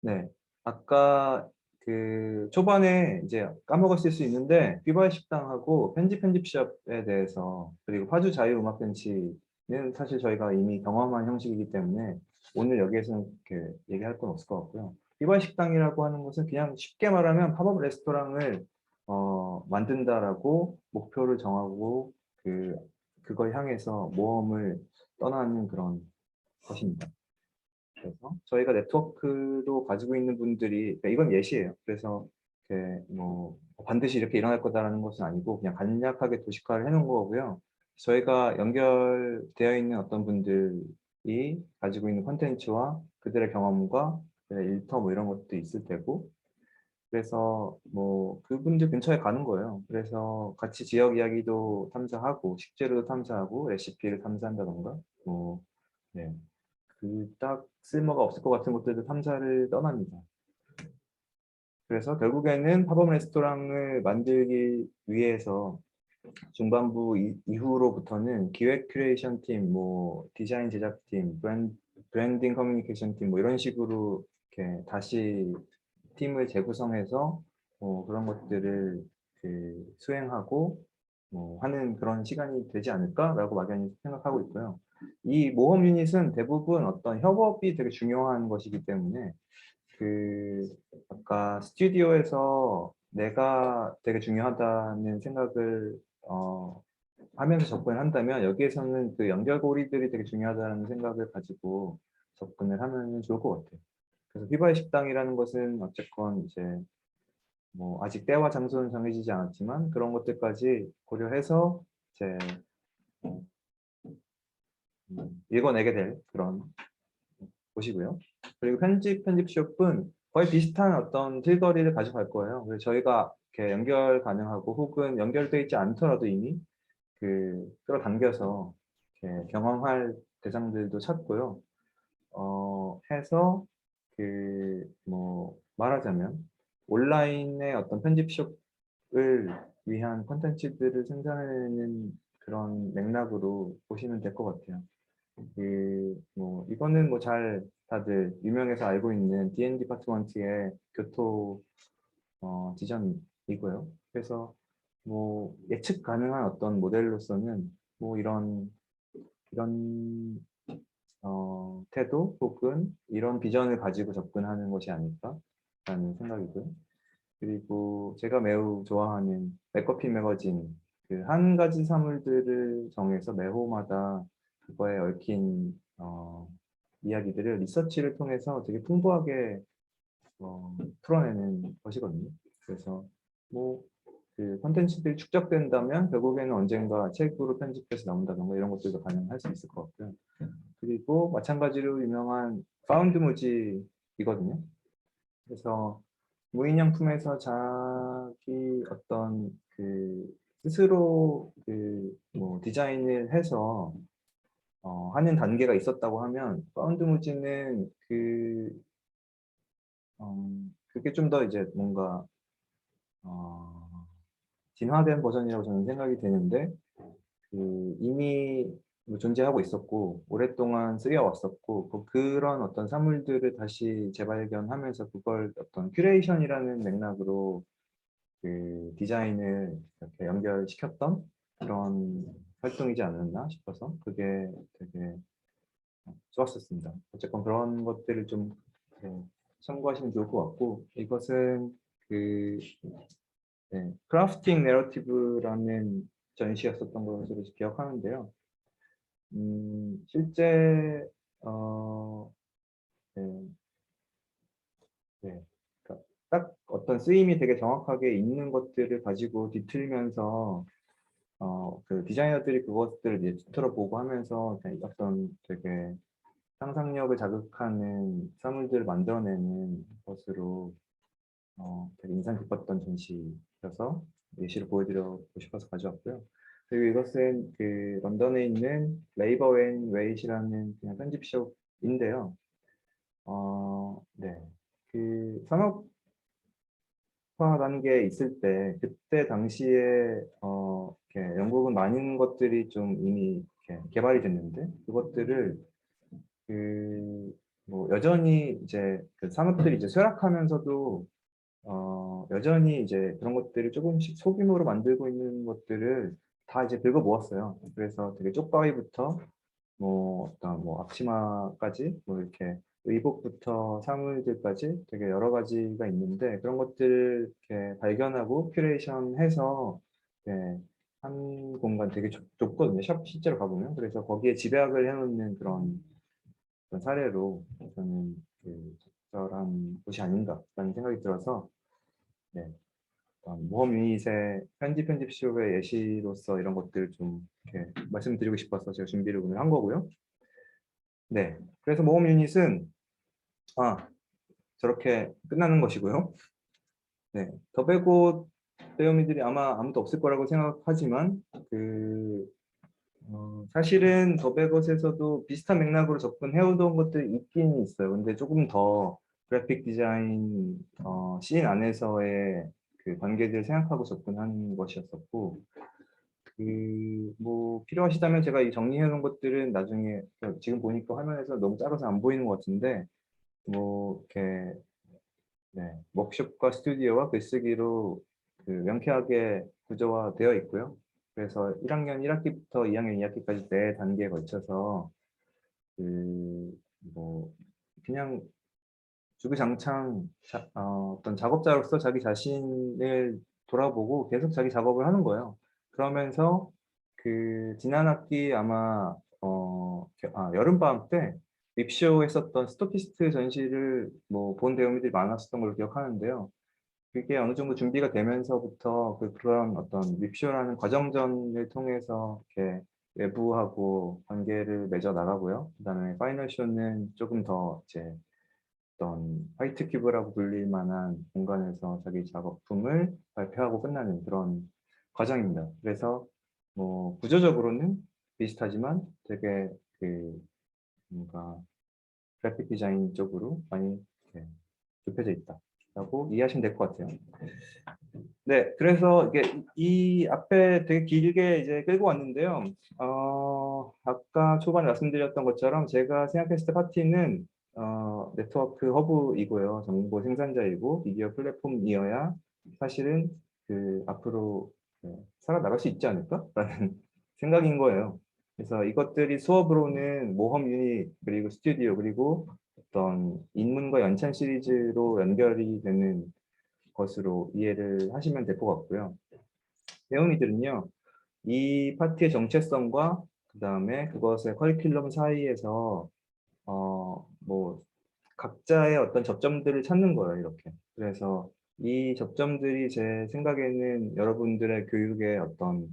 네 아까 그 초반에 이제 까먹었을 수 있는데 휘바이 식당하고 편집샵에 대해서 그리고 파주 자유음악벤치는 사실 저희가 이미 경험한 형식이기 때문에 오늘 여기에서는 이렇게 얘기할 건 없을 것 같고요. 휘바이 식당이라고 하는 것은 그냥 쉽게 말하면 팝업 레스토랑을 만든다라고 목표를 정하고 그걸 향해서 모험을 떠나는 그런 것입니다. 그래서 저희가 네트워크로 가지고 있는 분들이 그러니까 이건 예시예요. 그래서 이렇게 뭐 반드시 이렇게 일어날 거다라는 것은 아니고 그냥 간략하게 도식화를 해놓은 거고요. 저희가 연결되어 있는 어떤 분들이 가지고 있는 콘텐츠와 그들의 경험과 그들의 일터 뭐 이런 것도 있을 테고 그래서 뭐 그분들 근처에 가는 거예요. 그래서 같이 지역 이야기도 탐사하고 식재료도 탐사하고 레시피를 탐사한다던가 뭐 네. 그닥 쓸모가 없을 것 같은 것들도 탐사를 떠납니다. 그래서 결국에는 팝업 레스토랑을 만들기 위해서 중반부 이후로부터는 기획 큐레이션 팀, 뭐 디자인 제작팀, 브랜딩 커뮤니케이션 팀, 뭐 이런 식으로 이렇게 다시 팀을 재구성해서 그런 것들을 수행하고 하는 그런 시간이 되지 않을까라고 막연히 생각하고 있고요. 이 모험 유닛은 대부분 어떤 협업이 되게 중요한 것이기 때문에 아까 스튜디오에서 내가 되게 중요하다는 생각을 하면서 접근을 한다면 여기에서는 그 연결고리들이 되게 중요하다는 생각을 가지고 접근을 하면 좋을 것 같아요. 그래서 휘바이 식당이라는 것은 어쨌건 이제 뭐 아직 때와 장소는 정해지지 않았지만 그런 것들까지 고려해서 이제 읽어내게 될 그런 곳이고요. 그리고 편집숍은 거의 비슷한 어떤 틀거리를 가져갈 거예요. 그래서 저희가 이렇게 연결 가능하고 혹은 연결되어 있지 않더라도 이미 끌어당겨서 이렇게 경험할 대상들도 찾고요. 해서 뭐 말하자면 온라인의 어떤 편집숍을 위한 콘텐츠들을 생산해내는 그런 맥락으로 보시면 될 것 같아요. 뭐 이거는 뭐 잘 다들 유명해서 알고 있는 D&D 디파트먼트의 교토 지점이고요. 그래서 뭐 예측 가능한 어떤 모델로서는 뭐 이런 태도 혹은 이런 비전을 가지고 접근하는 것이 아닐까라는 생각이고요. 그리고 제가 매우 좋아하는 맥커피 매거진 한 가지 사물들을 정해서 매호마다 그거에 얽힌 이야기들을 리서치를 통해서 되게 풍부하게 풀어내는 것이거든요. 그래서 뭐 콘텐츠들이 축적된다면 결국에는 언젠가 책으로 편집해서 나온다던가 이런 것들도 가능할 수 있을 것 같고요. 그리고 마찬가지로 유명한 파운드 무지이거든요. 그래서 무인양품에서 자기 어떤 그 스스로 그 뭐 디자인을 해서 하는 단계가 있었다고 하면 파운드 무지는 그게 좀 더 이제 뭔가 진화된 버전이라고 저는 생각이 되는데 이미 뭐 존재하고 있었고 오랫동안 쓰여왔었고 그런 어떤 사물들을 다시 재발견하면서 그걸 어떤 큐레이션이라는 맥락으로 그 디자인을 이렇게 연결시켰던 그런 활동이지 않았나 싶어서 그게 되게 좋았었습니다. 어쨌건 그런 것들을 좀 참고하시면 좋을 것 같고 이것은 그 크라프팅 내러티브라는 전시였었던 것으로 기억하는데요. 실제 네, 그러니까 딱 어떤 쓰임이 되게 정확하게 있는 것들을 가지고 뒤틀면서 그 디자이너들이 그것들을 이제 뒤틀어보고 하면서 어떤 되게 상상력을 자극하는 사물들을 만들어내는 것으로 되게 인상 깊었던 전시여서 예시를 보여드리고 싶어서 가져왔고요. 그리고 이것은 그 런던에 있는 레이버 앤 웨이시라는 그냥 편집숍인데요. 네, 그 산업화 단계에 있을 때 그때 당시에 이렇게 영국은 많은 것들이 좀 이미 이렇게 개발이 됐는데 그것들을 뭐 여전히 이제 그 산업들이 이제 쇠락하면서도 여전히 이제 그런 것들을 조금씩 소규모로 만들고 있는 것들을 다 이제 긁어 모았어요. 그래서 되게 쪽바위부터 뭐 어떤 뭐 앞치마까지 뭐 이렇게 의복부터 사물들까지 되게 여러 가지가 있는데 그런 것들을 이렇게 발견하고 큐레이션해서 한 공간 되게 좁거든요. 샵 실제로 가보면 그래서 거기에 집약을 해놓는 그런 사례로 저는 그 적절한 곳이 아닌가라는 생각이 들어서 모험 유닛의 편집쇼의 예시로서 이런 것들을 좀 이렇게 말씀드리고 싶어서 제가 준비를 오늘 한 거고요. 네, 그래서 모험 유닛은 저렇게 끝나는 것이고요. 네, 더베고 배우미들이 아마 아무도 없을 거라고 생각하지만 사실은 더베것에서도 비슷한 맥락으로 접근해오던 것들이 있긴 있어요. 근데 조금 더 그래픽 디자인 씬 안에서의 그 관계들을 생각하고 접근한 것이었었고 뭐 필요하시다면 제가 이 정리해 놓은 것들은 나중에 지금 보니까 화면에서 너무 작아서 안 보이는 것 같은데 뭐 이렇게 워크숍과 스튜디오와 글쓰기로 그 명쾌하게 구조화되어 있고요. 그래서 1학년 1학기부터 2학년 2학기까지 4단계에 걸쳐서 뭐 그냥 주구장창 어떤 작업자로서 자기 자신을 돌아보고 계속 자기 작업을 하는 거예요. 그러면서 그 지난 학기 아마 여름방학 때 립쇼 했었던 스토키스트 전시를 뭐 본 배우미들이 많았었던 걸로 기억하는데요. 그게 어느 정도 준비가 되면서부터 그런 어떤 립쇼라는 과정전을 통해서 이렇게 외부하고 관계를 맺어 나가고요. 그다음에 파이널 쇼는 조금 더 이제 어떤 화이트 큐브라고 불릴 만한 공간에서 자기 작업품을 발표하고 끝나는 그런 과정입니다. 그래서 뭐 구조적으로는 비슷하지만 되게 뭔가 그래픽 디자인 쪽으로 많이 좁혀져 있다라고 이해하시면 될 것 같아요. 네, 그래서 이게 이 앞에 되게 길게 이제 끌고 왔는데요. 아까 초반에 말씀드렸던 것처럼 제가 생각했을 때 파티는 네트워크 허브이고요. 정보 생산자이고 미디어 플랫폼이어야 사실은 앞으로 살아나갈 수 있지 않을까라는 생각인 거예요. 그래서 이것들이 수업으로는 모험 유닛 그리고 스튜디오 그리고 어떤 인문과 연찬 시리즈로 연결이 되는 것으로 이해를 하시면 될 것 같고요. 배우미들은요, 이 파트의 정체성과 그 다음에 그것의 커리큘럼 사이에서 뭐 각자의 어떤 접점들을 찾는 거예요, 이렇게. 그래서 이 접점들이 제 생각에는 여러분들의 교육의 어떤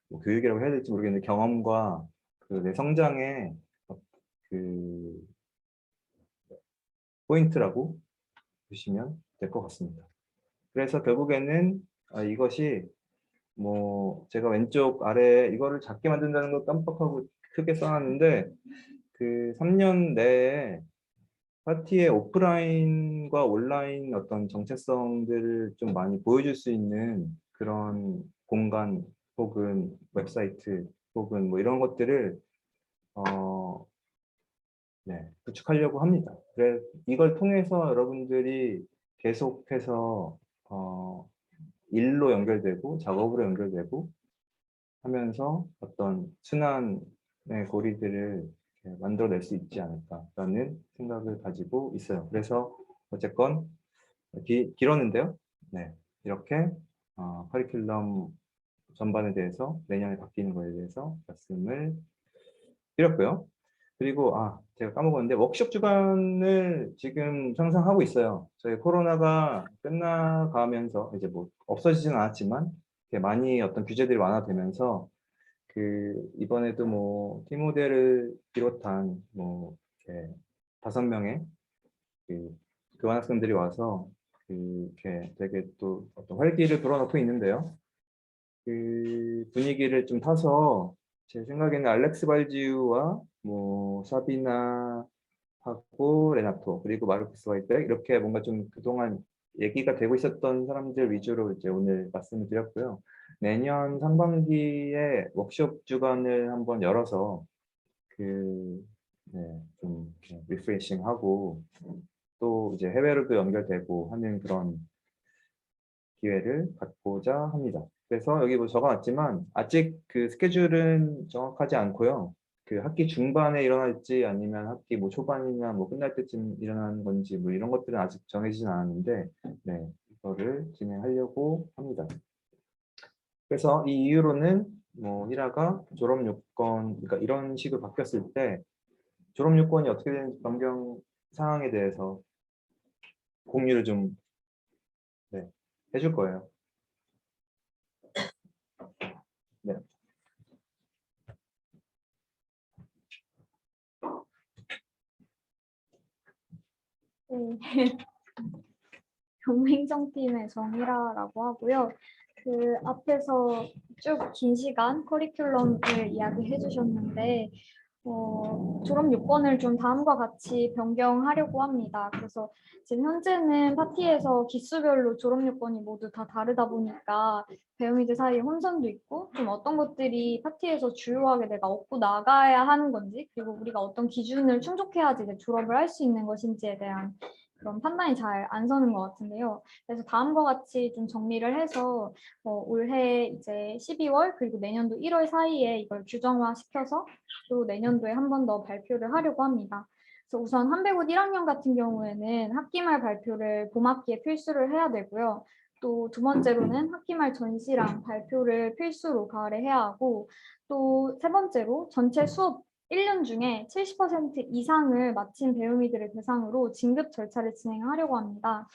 뭐 교육이라고 해야 될지 모르겠는데 경험과 내 성장의 그 포인트라고 보시면 될 것 같습니다. 그래서 결국에는 이것이 뭐 제가 왼쪽 아래 이거를 작게 만든다는 거 깜빡하고 크게 써놨는데 그 3년 내에 파티의 오프라인과 온라인 어떤 정체성들을 좀 많이 보여줄 수 있는 그런 공간 혹은 웹사이트 혹은 뭐 이런 것들을 구축하려고 합니다. 그래서 이걸 통해서 여러분들이 계속해서 일로 연결되고 작업으로 연결되고 하면서 어떤 순환의 고리들을 이렇게 만들어낼 수 있지 않을까라는 생각을 가지고 있어요. 그래서 어쨌건 길었는데요. 네, 이렇게 커리큘럼 전반에 대해서 내년에 바뀌는 거에 대해서 말씀을 드렸고요. 그리고 제가 까먹었는데 워크숍 주간을 지금 상상하고 있어요. 저희 코로나가 끝나가면서 이제 뭐 없어지지는 않았지만 이렇게 많이 어떤 규제들이 완화되면서 그 이번에도 뭐 팀 모델을 비롯한 뭐 이렇게 5명의 그 교환학생들이 와서 이렇게 되게 또 어떤 활기를 불어넣고 있는데요. 그 분위기를 좀 타서 제 생각에는 알렉스 발지우와 뭐 사비나 하고 레나토 그리고 마르쿠스 와이백 이렇게 뭔가 좀 그동안 얘기가 되고 있었던 사람들 위주로 이제 오늘 말씀을 드렸고요. 내년 상반기에 워크숍 주간을 한번 열어서 좀 리프레싱하고 또 이제 해외로도 연결되고 하는 그런 기회를 갖고자 합니다. 그래서 여기 뭐 적어놨지만 아직 그 스케줄은 정확하지 않고요. 그 학기 중반에 일어날지 아니면 학기 뭐 초반이나 뭐 끝날 때쯤 일어나는 건지 뭐 이런 것들은 아직 정해지진 않았는데 네, 이거를 진행하려고 합니다. 그래서 이 이후로는 뭐 히라가 졸업 요건 그러니까 이런 식으로 바뀌었을 때 졸업 요건이 어떻게 되는지 변경 상황에 대해서 공유를 좀 해줄 거예요. 네. 네. 경무행정팀의 정희라라고 하고요. 그 앞에서 쭉 긴 시간 커리큘럼을 이야기해 주셨는데 졸업 요건을 좀 다음과 같이 변경하려고 합니다. 그래서 지금 현재는 파티에서 기수별로 졸업 요건이 모두 다 다르다 보니까 배우미들 사이에 혼선도 있고 좀 어떤 것들이 파티에서 주요하게 내가 얻고 나가야 하는 건지 그리고 우리가 어떤 기준을 충족해야지 이제 졸업을 할 수 있는 것인지에 대한 그런 판단이 잘 안 서는 것 같은데요. 그래서 다음과 같이 좀 정리를 해서 올해 이제 12월 그리고 내년도 1월 사이에 이걸 규정화시켜서 또 내년도에 한 번 더 발표를 하려고 합니다. 그래서 우선 한백옷 1학년 같은 경우에는 학기말 발표를 봄학기에 필수를 해야 되고요. 또 두 번째로는 학기말 전시랑 발표를 필수로 가을에 해야 하고 또 세 번째로 전체 수업 1년 중에 70% 이상을 마친 배우미들을 대상으로 진급 절차를 진행하려고 합니다.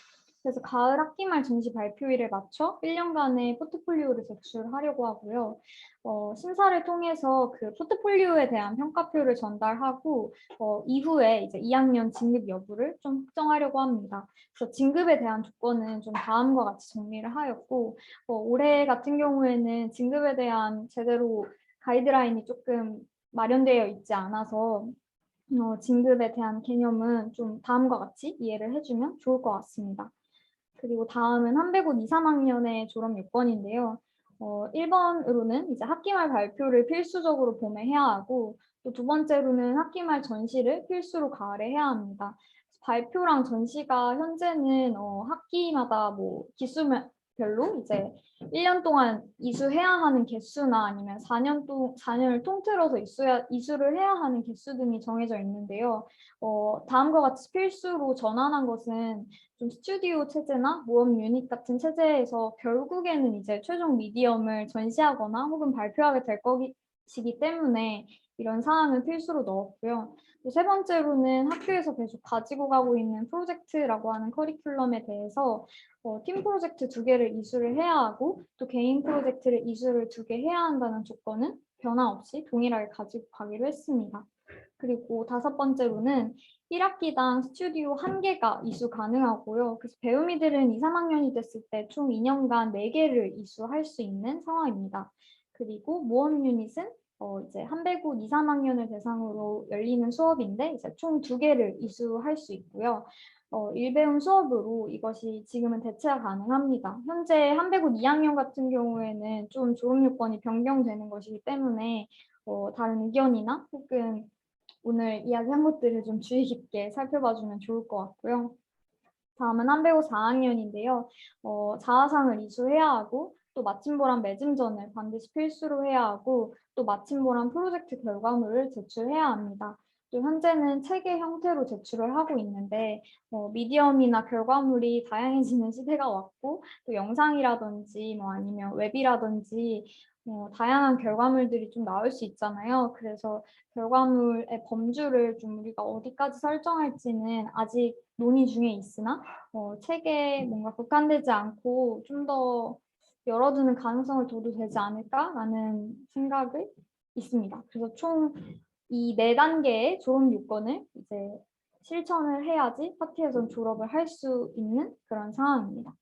그래서 가을 학기말 전시 발표일에 맞춰 1년간의 포트폴리오를 제출하려고 하고요. 심사를 통해서 그 포트폴리오에 대한 평가표를 전달하고 이후에 이제 2학년 진급 여부를 좀 확정하려고 합니다. 그래서 진급에 대한 조건은 좀 다음과 같이 정리를 하였고 올해 같은 경우에는 진급에 대한 제대로 가이드라인이 조금 마련되어 있지 않아서 진급에 대한 개념은 좀 다음과 같이 이해를 해주면 좋을 것 같습니다. 그리고 다음은 한백옷 2, 3학년의 졸업 요건인데요. 1번으로는 이제 학기말 발표를 필수적으로 봄에 해야 하고 또 두 번째로는 학기말 전시를 필수로 가을에 해야 합니다. 발표랑 전시가 현재는 학기마다 뭐 기수별로 이제 1년 동안 이수해야 하는 개수나 아니면 4년을 통틀어서 이수를 해야 하는 개수 등이 정해져 있는데요. 다음과 같이 필수로 전환한 것은 좀 스튜디오 체제나 모험 유닛 같은 체제에서 결국에는 이제 최종 미디엄을 전시하거나 혹은 발표하게 될 것이기 때문에 이런 사항을 필수로 넣었고요. 또 세 번째로는 학교에서 계속 가지고 가고 있는 프로젝트라고 하는 커리큘럼에 대해서 팀 프로젝트 2개를 이수를 해야 하고 또 개인 프로젝트를 이수를 2개 해야 한다는 조건은 변화 없이 동일하게 가지고 가기로 했습니다. 그리고 5번째로는 1학기당 스튜디오 1개가 이수 가능하고요. 그래서 배우미들은 2, 3학년이 됐을 때 총 2년간 4개를 이수할 수 있는 상황입니다. 그리고 모험 유닛은 이제 한배구 2, 3학년을 대상으로 열리는 수업인데 이제 총 2개를 이수할 수 있고요. 일배운 수업으로 이것이 지금은 대체가 가능합니다. 현재 한배구 2학년 같은 경우에는 좀 졸업 요건이 변경되는 것이기 때문에 다른 의견이나 혹은 오늘 이야기한 것들을 좀 주의 깊게 살펴봐주면 좋을 것 같고요. 다음은 한배구 4학년인데요. 자화상을 이수해야 하고 또 마침보람 매짐전을 반드시 필수로 해야 하고 또 마침보람 프로젝트 결과물을 제출해야 합니다. 또 현재는 책의 형태로 제출을 하고 있는데 미디엄이나 결과물이 다양해지는 시대가 왔고 또 영상이라든지 뭐 아니면 웹이라든지 다양한 결과물들이 좀 나올 수 있잖아요. 그래서 결과물의 범주를 좀 우리가 어디까지 설정할지는 아직 논의 중에 있으나 책에 뭔가 국한되지 않고 좀 더 열어두는 가능성을 둬도 되지 않을까라는 생각이 있습니다. 그래서 총 이 4단계의 졸업 요건을 이제 실천을 해야지 파티에선 졸업을 할 수 있는 그런 상황입니다.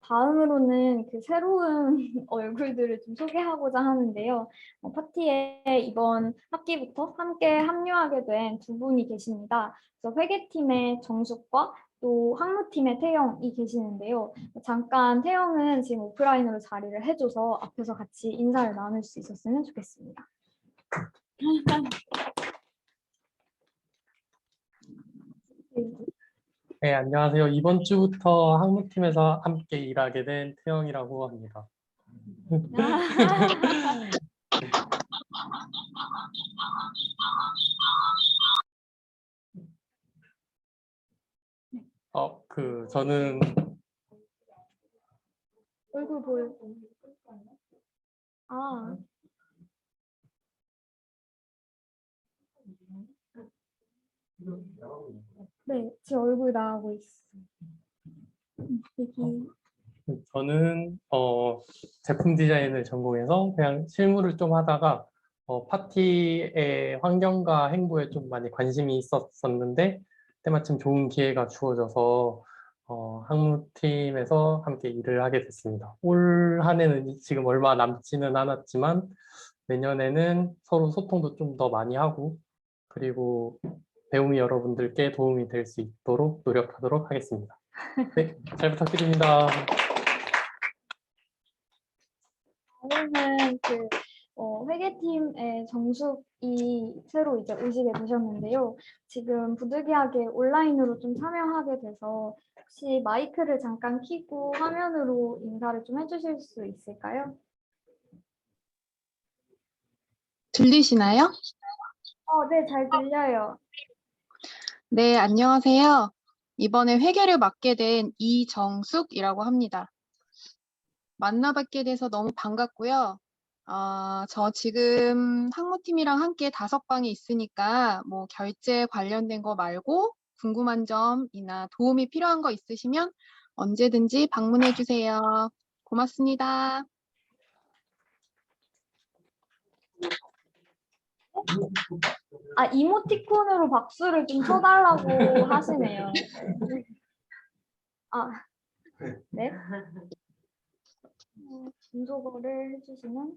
다음으로는 그 새로운 얼굴들을 좀 소개하고자 하는데요. 파티에 이번 학기부터 함께 합류하게 된 2분이 계십니다. 그래서 회계팀의 정숙과 또 학무팀의 태영이 계시는데요. 잠깐 태영은 지금 오프라인으로 자리를 해줘서 앞에서 같이 인사를 나눌 수 있었으면 좋겠습니다. 네, 안녕하세요. 이번 주부터 학무팀에서 함께 일하게 된 태영이라고 합니다. 저는 얼굴 보여. 아. 네, 제 얼굴 나가고 있어. 여기. 저는 제품 디자인을 전공해서 그냥 실무를 좀 하다가 파티의 환경과 행보에 좀 많이 관심이 있었었는데 때마침 좋은 기회가 주어져서 학무팀에서 함께 일을 하게 됐습니다. 올 한 해는 지금 얼마 남지는 않았지만 내년에는 서로 소통도 좀 더 많이 하고 그리고 배우미 여러분들께 도움이 될 수 있도록 노력하도록 하겠습니다. 네, 잘 부탁드립니다. 오늘은 그 회계팀의 정숙이 새로 이제 오시게 되셨는데요. 지금 부득이하게 온라인으로 좀 참여하게 돼서 혹시 마이크를 잠깐 켜고 화면으로 인사를 좀 해주실 수 있을까요? 들리시나요? 네, 잘 들려요. 네, 안녕하세요. 이번에 회계를 맡게 된 이정숙이라고 합니다. 만나뵙게 돼서 너무 반갑고요. 저 지금 학무팀이랑 함께 5방에 있으니까 뭐 결제 관련된 거 말고 궁금한 점이나 도움이 필요한 거 있으시면 언제든지 방문해 주세요. 고맙습니다. 이모티콘으로 박수를 좀 쳐달라고 하시네요. 네. 분석어를 해주시면.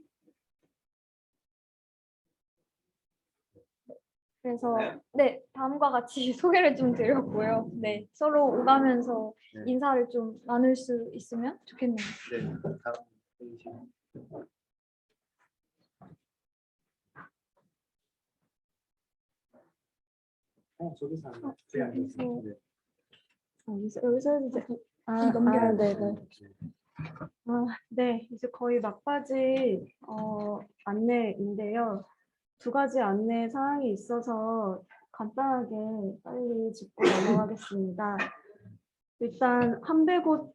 그래서 네, 다음과 같이 소개를 좀 드렸고요. 네, 서로 오가면서 인사를 좀 나눌 수 있으면 좋겠네요. 여기서 이제 넘겨요. 네네. 네, 이제 거의 막바지 안내인데요. 2가지 안내 사항이 있어서 간단하게 빨리 짚고 넘어가겠습니다. 일단 한배고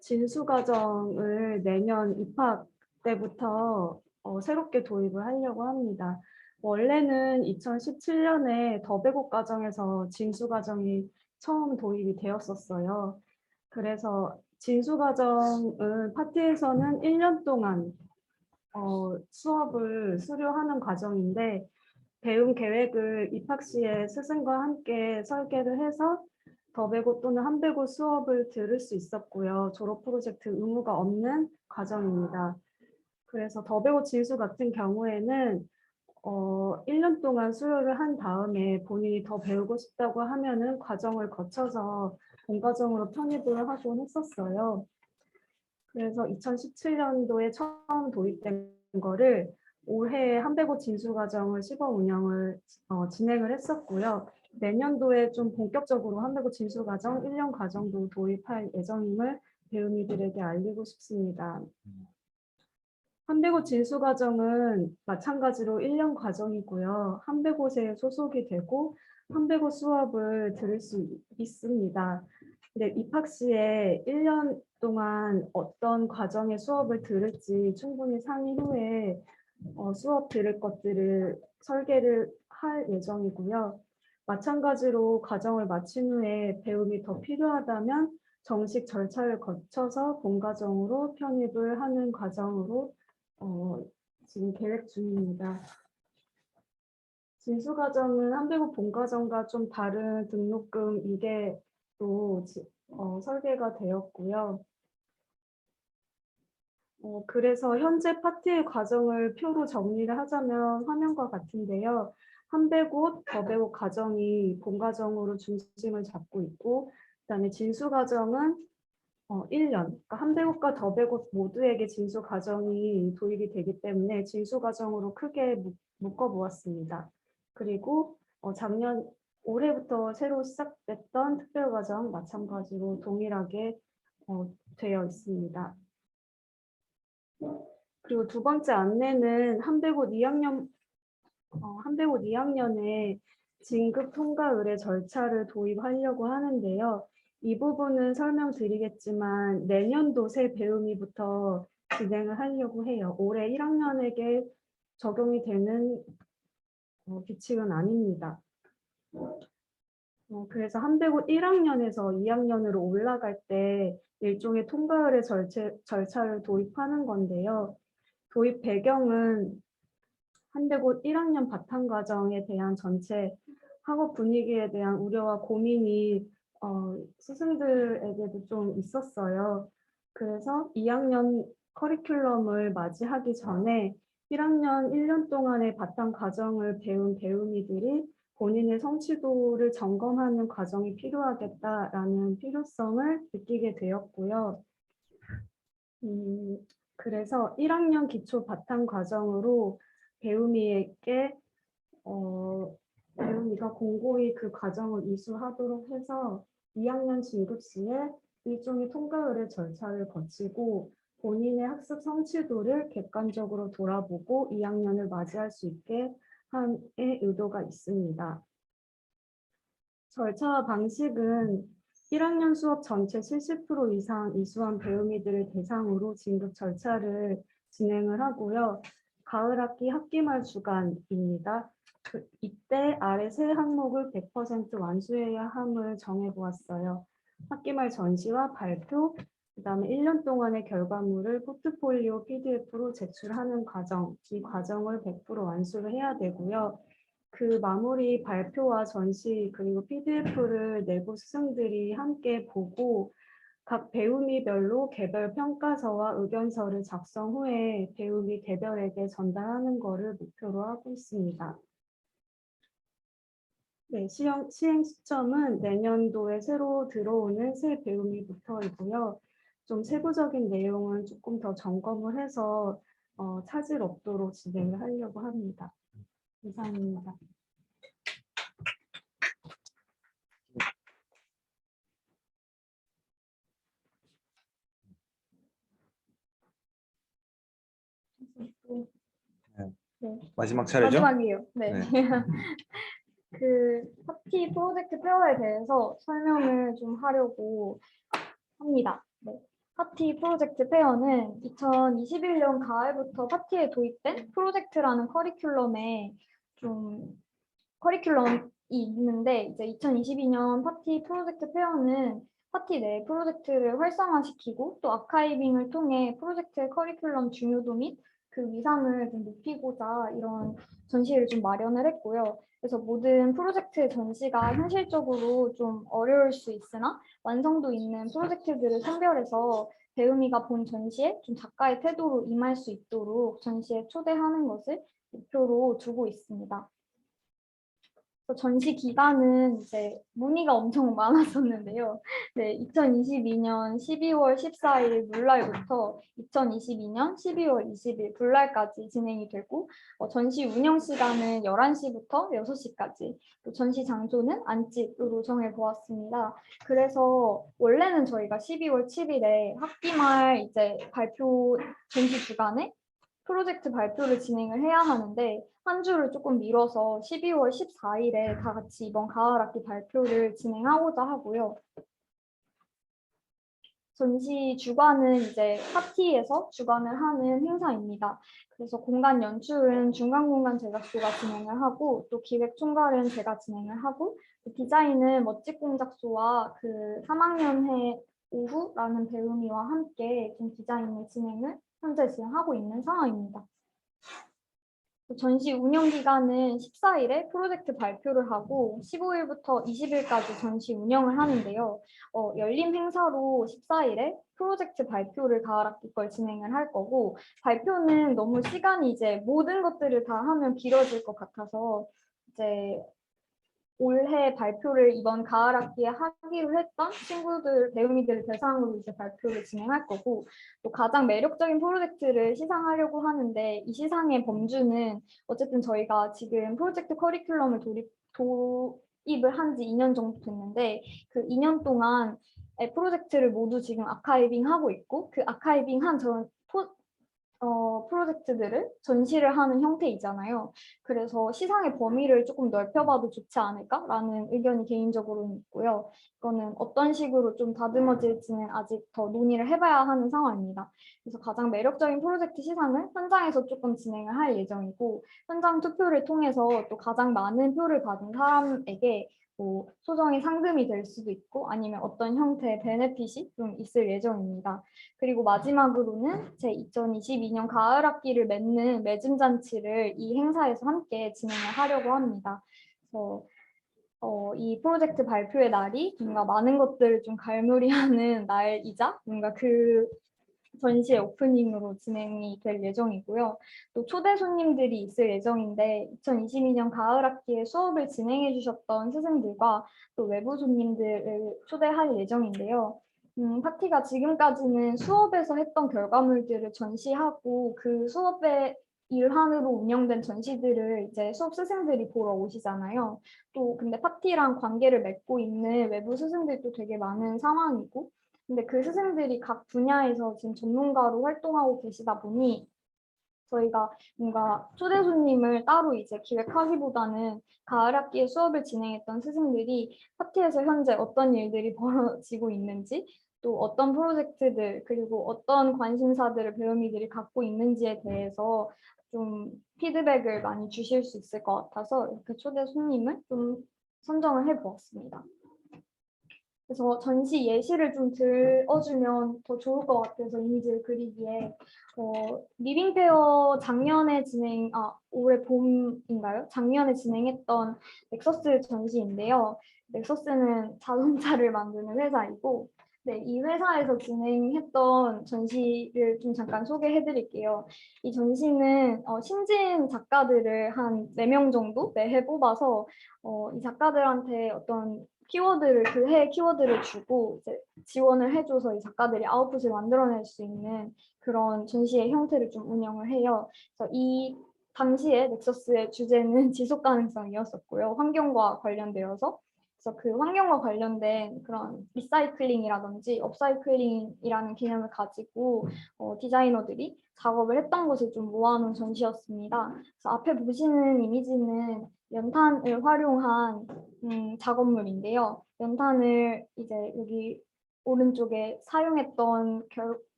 진수과정을 내년 입학 때부터 새롭게 도입을 하려고 합니다. 원래는 2017년에 더배고 과정에서 진수과정이 처음 도입이 되었었어요. 그래서 진수과정은 파티에서는 1년 동안 수업을 수료하는 과정인데 배움 계획을 입학 시에 스승과 함께 설계를 해서 더배고 또는 한배고 수업을 들을 수 있었고요. 졸업 프로젝트 의무가 없는 과정입니다. 그래서 더배고 진수 같은 경우에는 1년 동안 수료를 한 다음에 본인이 더 배우고 싶다고 하면은 과정을 거쳐서 본과정으로 편입을 하곤 했었어요. 그래서 2017년도에 처음 도입된 거를 올해 한배고 진수 과정을 시범 운영을 진행을 했었고요. 내년도에 좀 본격적으로 한배고 진수 과정 1년 과정도 도입할 예정임을 배우미들에게 알리고 싶습니다. 한배고 진수 과정은 마찬가지로 1년 과정이고요. 한배고에 소속이 되고 한배고 수업을 들을 수 있습니다. 근데 입학 시에 1년 동안 어떤 과정의 수업을 들을지 충분히 상의 후에 수업 들을 것들을 설계를 할 예정이고요. 마찬가지로 과정을 마친 후에 배움이 더 필요하다면 정식 절차를 거쳐서 본과정으로 편입을 하는 과정으로 지금 계획 중입니다. 진수 과정은 한배고 본과정과 좀 다른 등록금 이계로 설계가 되었고요. 그래서 현재 파트의 과정을 표로 정리를 하자면 화면과 같은데요. 한배고, 더배고 과정이 본과정으로 중심을 잡고 있고, 그다음에 진수 과정은 1년, 그러니까 한배고과 더배고 모두에게 진수 과정이 도입이 되기 때문에 진수 과정으로 크게 묶어보았습니다. 그리고 올해부터 새로 시작됐던 특별과정 마찬가지로 동일하게 되어 있습니다. 그리고 두 번째 안내는 한배고 2학년에 진급 통과 의뢰 절차를 도입하려고 하는데요. 이 부분은 설명드리겠지만 내년도 새 배움이부터 진행을 하려고 해요. 올해 1학년에게 적용이 되는 규칙은 아닙니다. 그래서 한배고 1학년에서 2학년으로 올라갈 때 일종의 통과 의뢰 절차를 도입하는 건데요. 도입 배경은 한배고 1학년 바탕과정에 대한 전체 학업 분위기에 대한 우려와 고민이 스승들에게도 좀 있었어요. 그래서 2학년 커리큘럼을 맞이하기 전에 1학년 1년 동안의 바탕 과정을 배운 배우미들이 본인의 성취도를 점검하는 과정이 필요하겠다라는 필요성을 느끼게 되었고요. 그래서 1학년 기초 바탕 과정으로 배우미에게 배우미가 공고히 그 과정을 이수하도록 해서 2학년 진급 시에 일종의 통과 의뢰 절차를 거치고 본인의 학습 성취도를 객관적으로 돌아보고 2학년을 맞이할 수 있게 함의 의도가 있습니다. 절차와 방식은 1학년 수업 전체 70% 이상 이수한 배우미들을 대상으로 진급 절차를 진행을 하고요. 가을 학기 학기말 주간입니다. 이때 아래 세 항목을 100% 완수해야 함을 정해보았어요. 학기말 전시와 발표, 그다음에 1년 동안의 결과물을 포트폴리오 PDF로 제출하는 과정, 이 과정을 100% 완수를 해야 되고요. 그 마무리 발표와 전시 그리고 PDF를 내부 스승들이 함께 보고 각 배우미별로 개별 평가서와 의견서를 작성 후에 배우미 개별에게 전달하는 것을 목표로 하고 있습니다. 네, 시행 시점은 내년도에 새로 들어오는 새 배우미부터이고요. 좀 세부적인 내용은 조금 더 점검을 해서 차질 없도록 진행을 하려고 합니다. 이상입니다. 네. 마지막 차례죠? 마지막이에요. 네. 네. 그 파티 프로젝트 페어에 대해서 설명을 좀 하려고 합니다. 네. 파티 프로젝트 페어는 2021년 가을부터 파티에 도입된 프로젝트라는 커리큘럼이 있는데 이제 2022년 파티 프로젝트 페어는 파티 내 프로젝트를 활성화시키고 또 아카이빙을 통해 프로젝트의 커리큘럼 중요도 및 그 위상을 좀 높이고자 이런 전시를 좀 마련을 했고요. 그래서 모든 프로젝트 전시가 현실적으로 좀 어려울 수 있으나 완성도 있는 프로젝트들을 선별해서 배우미가 본 전시에 좀 작가의 태도로 임할 수 있도록 전시에 초대하는 것을 목표로 두고 있습니다. 그래서 전시 기간은 이제 문의가 엄청 많았었는데요. 네, 2022년 12월 14일 물날부터 2022년 12월 20일 불날까지 진행이 되고 전시 운영 시간은 11시부터 6시까지 또 전시 장소는 안집으로 정해보았습니다. 그래서 원래는 저희가 12월 7일에 학기 말 이제 발표 전시 주간에 프로젝트 발표를 진행을 해야 하는데 한 주를 조금 미뤄서 12월 14일에 다 같이 이번 가을 학기 발표를 진행하고자 하고요. 전시 주관은 이제 파티에서 주관을 하는 행사입니다. 그래서 공간 연출은 중간공간 제작소가 진행을 하고 또 기획 총괄은 제가 진행을 하고 디자인은 멋집공작소와 그 3학년회 오후라는 배우미와 함께 좀 디자인의 진행을 현재 진행하고 있는 상황입니다. 전시 운영 기간은 14일에 프로젝트 발표를 하고 15일부터 20일까지 전시 운영을 하는데요. 열린 행사로 14일에 프로젝트 발표를 가을 학기 걸 진행을 할 거고 발표는 너무 시간이 이제 모든 것들을 다 하면 길어질 것 같아서 이제 올해 발표를 이번 가을 학기에 하기로 했던 친구들, 배우미들을 대상으로 이제 발표를 진행할 거고 또 가장 매력적인 프로젝트를 시상하려고 하는데 이 시상의 범주는 어쨌든 저희가 지금 프로젝트 커리큘럼을 도입을 한 지 2년 정도 됐는데 그 2년 동안 프로젝트를 모두 지금 아카이빙하고 있고 그 아카이빙한 프로젝트들을 전시를 하는 형태이잖아요. 그래서 시상의 범위를 조금 넓혀봐도 좋지 않을까라는 의견이 개인적으로는 있고요. 이거는 어떤 식으로 좀 다듬어질지는 아직 더 논의를 해봐야 하는 상황입니다. 그래서 가장 매력적인 프로젝트 시상을 현장에서 조금 진행을 할 예정이고 현장 투표를 통해서 또 가장 많은 표를 받은 사람에게 뭐 소정의 상금이 될 수도 있고 아니면 어떤 형태의 베네핏이 좀 있을 예정입니다. 그리고 마지막으로는 제 2022년 가을 학기를 맺는 매진 잔치를 이 행사에서 함께 진행을 하려고 합니다. 그래서 이 프로젝트 발표의 날이 뭔가 많은 것들을 좀 갈무리하는 날이자 뭔가 그 전시의 오프닝으로 진행이 될 예정이고요. 또 초대 손님들이 있을 예정인데 2022년 가을 학기에 수업을 진행해 주셨던 스승들과 또 외부 손님들을 초대할 예정인데요. 파티가 지금까지는 수업에서 했던 결과물들을 전시하고 그 수업의 일환으로 운영된 전시들을 이제 수업 스승들이 보러 오시잖아요. 또 근데 파티랑 관계를 맺고 있는 외부 스승들도 되게 많은 상황이고 근데 그 스승들이 각 분야에서 지금 전문가로 활동하고 계시다 보니 저희가 뭔가 초대 손님을 따로 이제 기획하기보다는 가을 학기에 수업을 진행했던 스승들이 파티에서 현재 어떤 일들이 벌어지고 있는지 또 어떤 프로젝트들 그리고 어떤 관심사들을 배우미들이 갖고 있는지에 대해서 좀 피드백을 많이 주실 수 있을 것 같아서 이렇게 초대 손님을 좀 선정을 해보았습니다. 그래서 전시 예시를 좀 들어주면 더 좋을 것 같아서 이미지를 그리기에 리빙페어 올해 봄인가요? 작년에 진행했던 넥서스 전시인데요. 넥서스는 자동차를 만드는 회사이고 네, 이 회사에서 진행했던 전시를 좀 잠깐 소개해 드릴게요. 이 전시는 신진 작가들을 한 4명 정도 매해 뽑아서 이 작가들한테 어떤 키워드를 그 해의 키워드를 주고 이제 지원을 해줘서 이 작가들이 아웃풋을 만들어낼 수 있는 그런 전시의 형태를 좀 운영을 해요. 그래서 이 당시에 넥서스의 주제는 지속 가능성이었었고요. 환경과 관련되어서 그래서 그 환경과 관련된 그런 리사이클링이라든지 업사이클링이라는 개념을 가지고 디자이너들이 작업을 했던 것을 좀 모아놓은 전시였습니다. 그래서 앞에 보시는 이미지는 연탄을 활용한 작업물인데요. 연탄을 이제 여기 오른쪽에 사용했던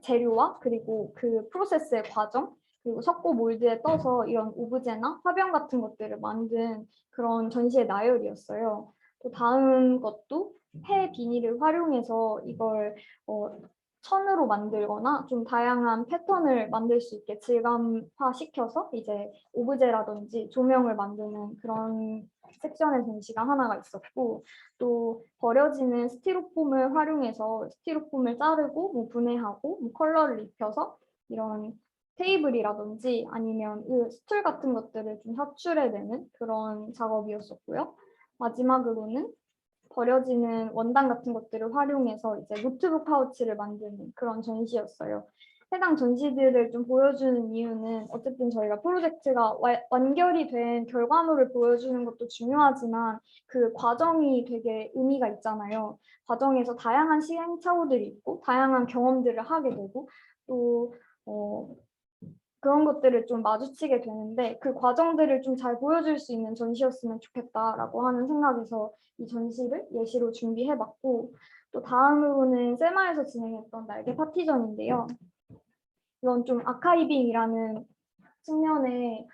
재료와 그리고 그 프로세스의 과정 그리고 석고 몰드에 떠서 이런 오브제나 화병 같은 것들을 만든 그런 전시의 나열이었어요. 또 다음 것도 폐 비닐을 활용해서 이걸 천으로 만들거나 좀 다양한 패턴을 만들 수 있게 질감화시켜서 이제 오브제라든지 조명을 만드는 그런 섹션의 전시가 하나가 있었고, 또 버려지는 스티로폼을 활용해서 스티로폼을 자르고 뭐 분해하고 뭐 컬러를 입혀서 이런 테이블이라든지 아니면 스툴 같은 것들을 좀 협출해내는 그런 작업이었었고요. 마지막으로는 버려지는 원단 같은 것들을 활용해서 이제 노트북 파우치를 만드는 그런 전시였어요. 해당 전시들을 좀 보여주는 이유는 어쨌든 저희가 프로젝트가 완결이 된 결과물을 보여주는 것도 중요하지만 그 과정이 되게 의미가 있잖아요. 과정에서 다양한 시행착오들이 있고 다양한 경험들을 하게 되고 또 그런 것들을 좀 마주치게 되는데 그 과정들을 좀 잘 보여줄 수 있는 전시였으면 좋겠다라고 하는 생각에서 이 전시를 예시로 준비해봤고, 또 다음으로는 세마에서 진행했던 날개 파티전인데요. 이건 좀 아카이빙이라는 측면에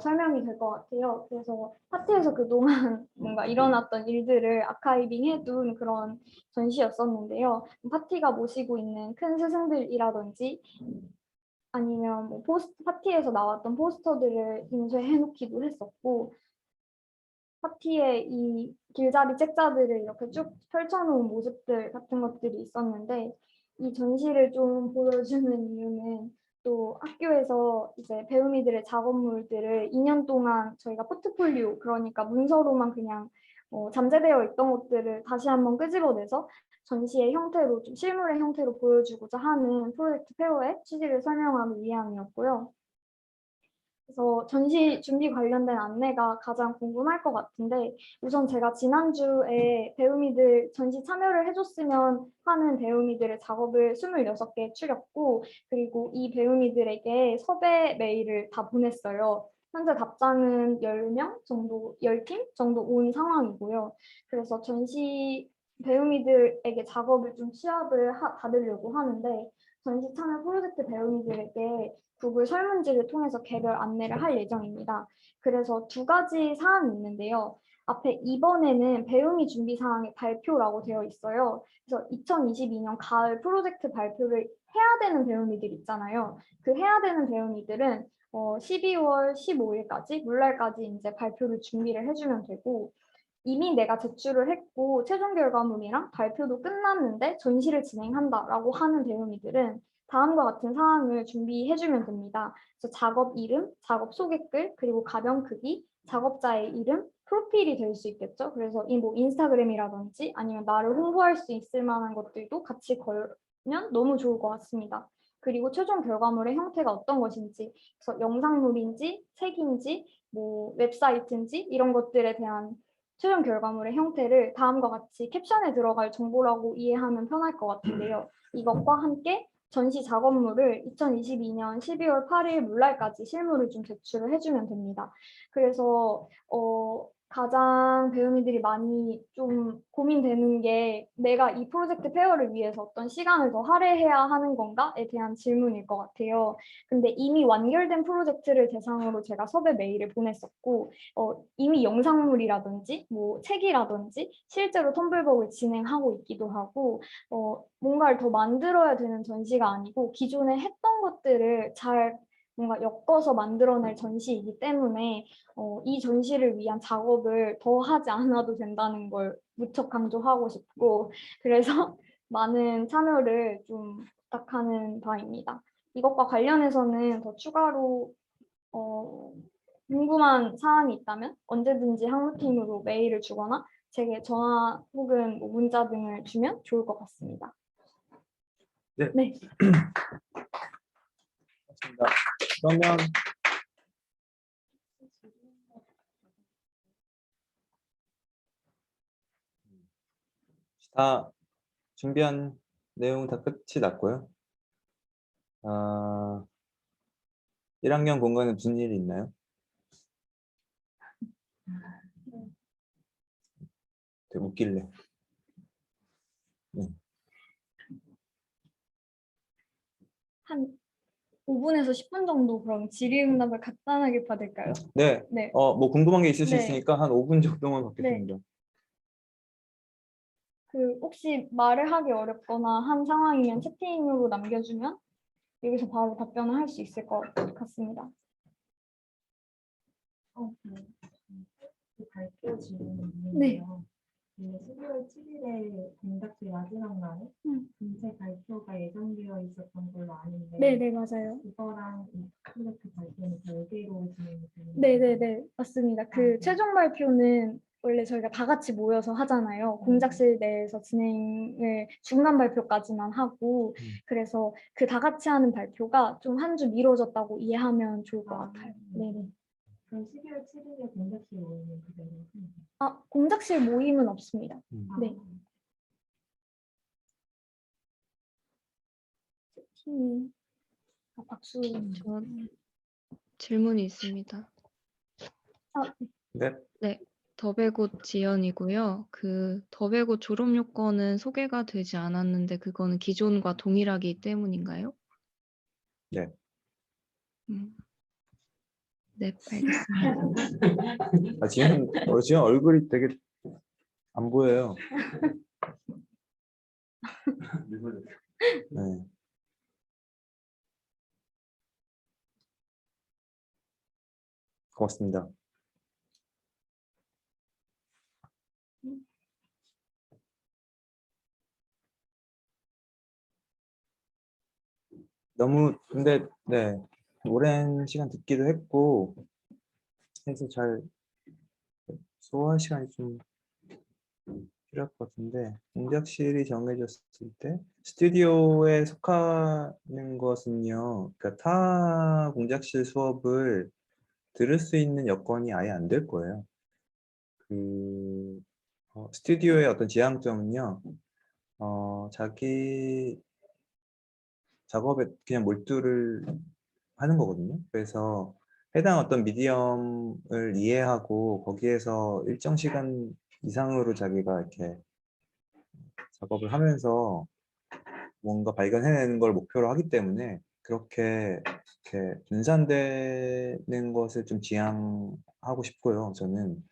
설명이 될 것 같아요. 그래서 파티에서 그동안 뭔가 일어났던 일들을 아카이빙 해둔 그런 전시였었는데요. 파티가 모시고 있는 큰 스승들이라든지 아니면 뭐 파티에서 나왔던 포스터들을 인쇄해 놓기도 했었고, 파티에 이 길잡이 책자들을 이렇게 쭉 펼쳐놓은 모습들 같은 것들이 있었는데, 이 전시를 좀 보여주는 이유는 또 학교에서 이제 배우미들의 작업물들을 2년 동안 저희가 포트폴리오, 그러니까 문서로만 그냥 잠재되어 있던 것들을 다시 한번 끄집어내서 전시의 형태로, 좀 실물의 형태로 보여주고자 하는 프로젝트 페어의 취지를 설명하기 위함이었고요. 그래서 전시 준비 관련된 안내가 가장 궁금할 것 같은데, 우선 제가 지난주에 배우미들 전시 참여를 해줬으면 하는 배우미들의 작업을 26개 추렸고, 그리고 이 배우미들에게 섭외 메일을 다 보냈어요. 현재 답장은 10명 정도, 10팀 정도 온 상황이고요. 그래서 전시 배우미들에게 작업을 좀 취합을 받으려고 하는데, 전시 참여 프로젝트 배우미들에게 구글 설문지를 통해서 개별 안내를 할 예정입니다. 그래서 두 가지 사안이 있는데요. 앞에 이번에는 배우미 준비 사항의 발표라고 되어 있어요. 그래서 2022년 가을 프로젝트 발표를 해야 되는 배우미들 있잖아요. 그 해야 되는 배우미들은 12월 15일까지, 물날까지 이제 발표를 준비를 해주면 되고, 이미 내가 제출을 했고 최종 결과물이랑 발표도 끝났는데 전시를 진행한다라고 하는 배우미들은 다음과 같은 사항을 준비해주면 됩니다. 그래서 작업 이름, 작업 소개글, 그리고 가변 크기, 작업자의 이름, 프로필이 될 수 있겠죠. 그래서 뭐 인스타그램이라든지 아니면 나를 홍보할 수 있을 만한 것들도 같이 걸면 너무 좋을 것 같습니다. 그리고 최종 결과물의 형태가 어떤 것인지, 그래서 영상물인지, 책인지, 뭐 웹사이트인지 이런 것들에 대한 최종 결과물의 형태를 다음과 같이 캡션에 들어갈 정보라고 이해하면 편할 것 같은데요. 이것과 함께 전시 작업물을 2022년 12월 8일 물날까지 실물을 좀 제출을 해주면 됩니다. 그래서 가장 배우미들이 많이 좀 고민되는 게 내가 이 프로젝트 페어를 위해서 어떤 시간을 더 할애해야 하는 건가에 대한 질문일 것 같아요. 근데 이미 완결된 프로젝트를 대상으로 제가 섭외 메일을 보냈었고 이미 영상물이라든지 뭐 책이라든지 실제로 텀블벅을 진행하고 있기도 하고 뭔가를 더 만들어야 되는 전시가 아니고 기존에 했던 것들을 잘 뭔가 엮어서 만들어낼 전시이기 때문에 이 전시를 위한 작업을 더 하지 않아도 된다는 걸 무척 강조하고 싶고, 그래서 많은 참여를 좀 부탁하는 바입니다. 이것과 관련해서는 더 추가로 궁금한 사항이 있다면 언제든지 학무팀으로 메일을 주거나 제게 전화 혹은 뭐 문자 등을 주면 좋을 것 같습니다. 네. 네. 맞습니다. 그러면 다 준비한 내용 다 끝이 났고요. 1학년 공간에 무슨 일이 있나요? 되게 웃길래. 네. 한 5분에서 10분 정도 그럼 질의응답을 간단하게 받을까요? 네. 네. 뭐 궁금한 게 있을 수 네. 있으니까 한 5분 정도만 받겠습니다. 혹시 말을 하기 어렵거나 한 상황이면 채팅으로 남겨주면 여기서 바로 답변을 할 수 있을 것 같습니다. 발표 질문이 네. 있는데요. 12월 7일에 공작실 마지막 날에 분체 발표가 예정되어 있었던 걸로 아는데 네네, 맞아요. 그거랑 이 프로젝트 발표는 별개로 진행이 되는 네네네, 맞습니다. 최종 발표는 원래 저희가 다 같이 모여서 하잖아요. 공작실 내에서 진행을 중간 발표까지만 하고 그래서 그 다 같이 하는 발표가 좀 한 주 미뤄졌다고 이해하면 좋을 것 같아요. 네네. 그럼 12월 7일에 공작실 모임은 그대로 공작실 모임은 없습니다. 네. 박수. 저 질문이 있습니다. 네. 네, 더베고 지연이고요. 그 더베고 졸업 요건은 소개가 되지 않았는데 그거는 기존과 동일하기 때문인가요? 네. 네, 알겠습니다. 지금 얼굴이 되게 안 보여요. 네. 고맙습니다. 너무 근데 네 오랜 시간 듣기도 했고 해서 잘 소화할 시간이 좀 필요할 것 같은데 공작실이 정해졌을 때 스튜디오에 속하는 것은요, 그러니까 타 공작실 수업을 들을 수 있는 여건이 아예 안 될 거예요. 스튜디오의 어떤 지향점은요, 자기 작업에 그냥 몰두를 하는 거거든요. 그래서 해당 어떤 미디엄을 이해하고 거기에서 일정 시간 이상으로 자기가 이렇게 작업을 하면서 뭔가 발견해내는 걸 목표로 하기 때문에 그렇게 이렇게 분산되는 것을 좀 지향하고 싶고요. 저는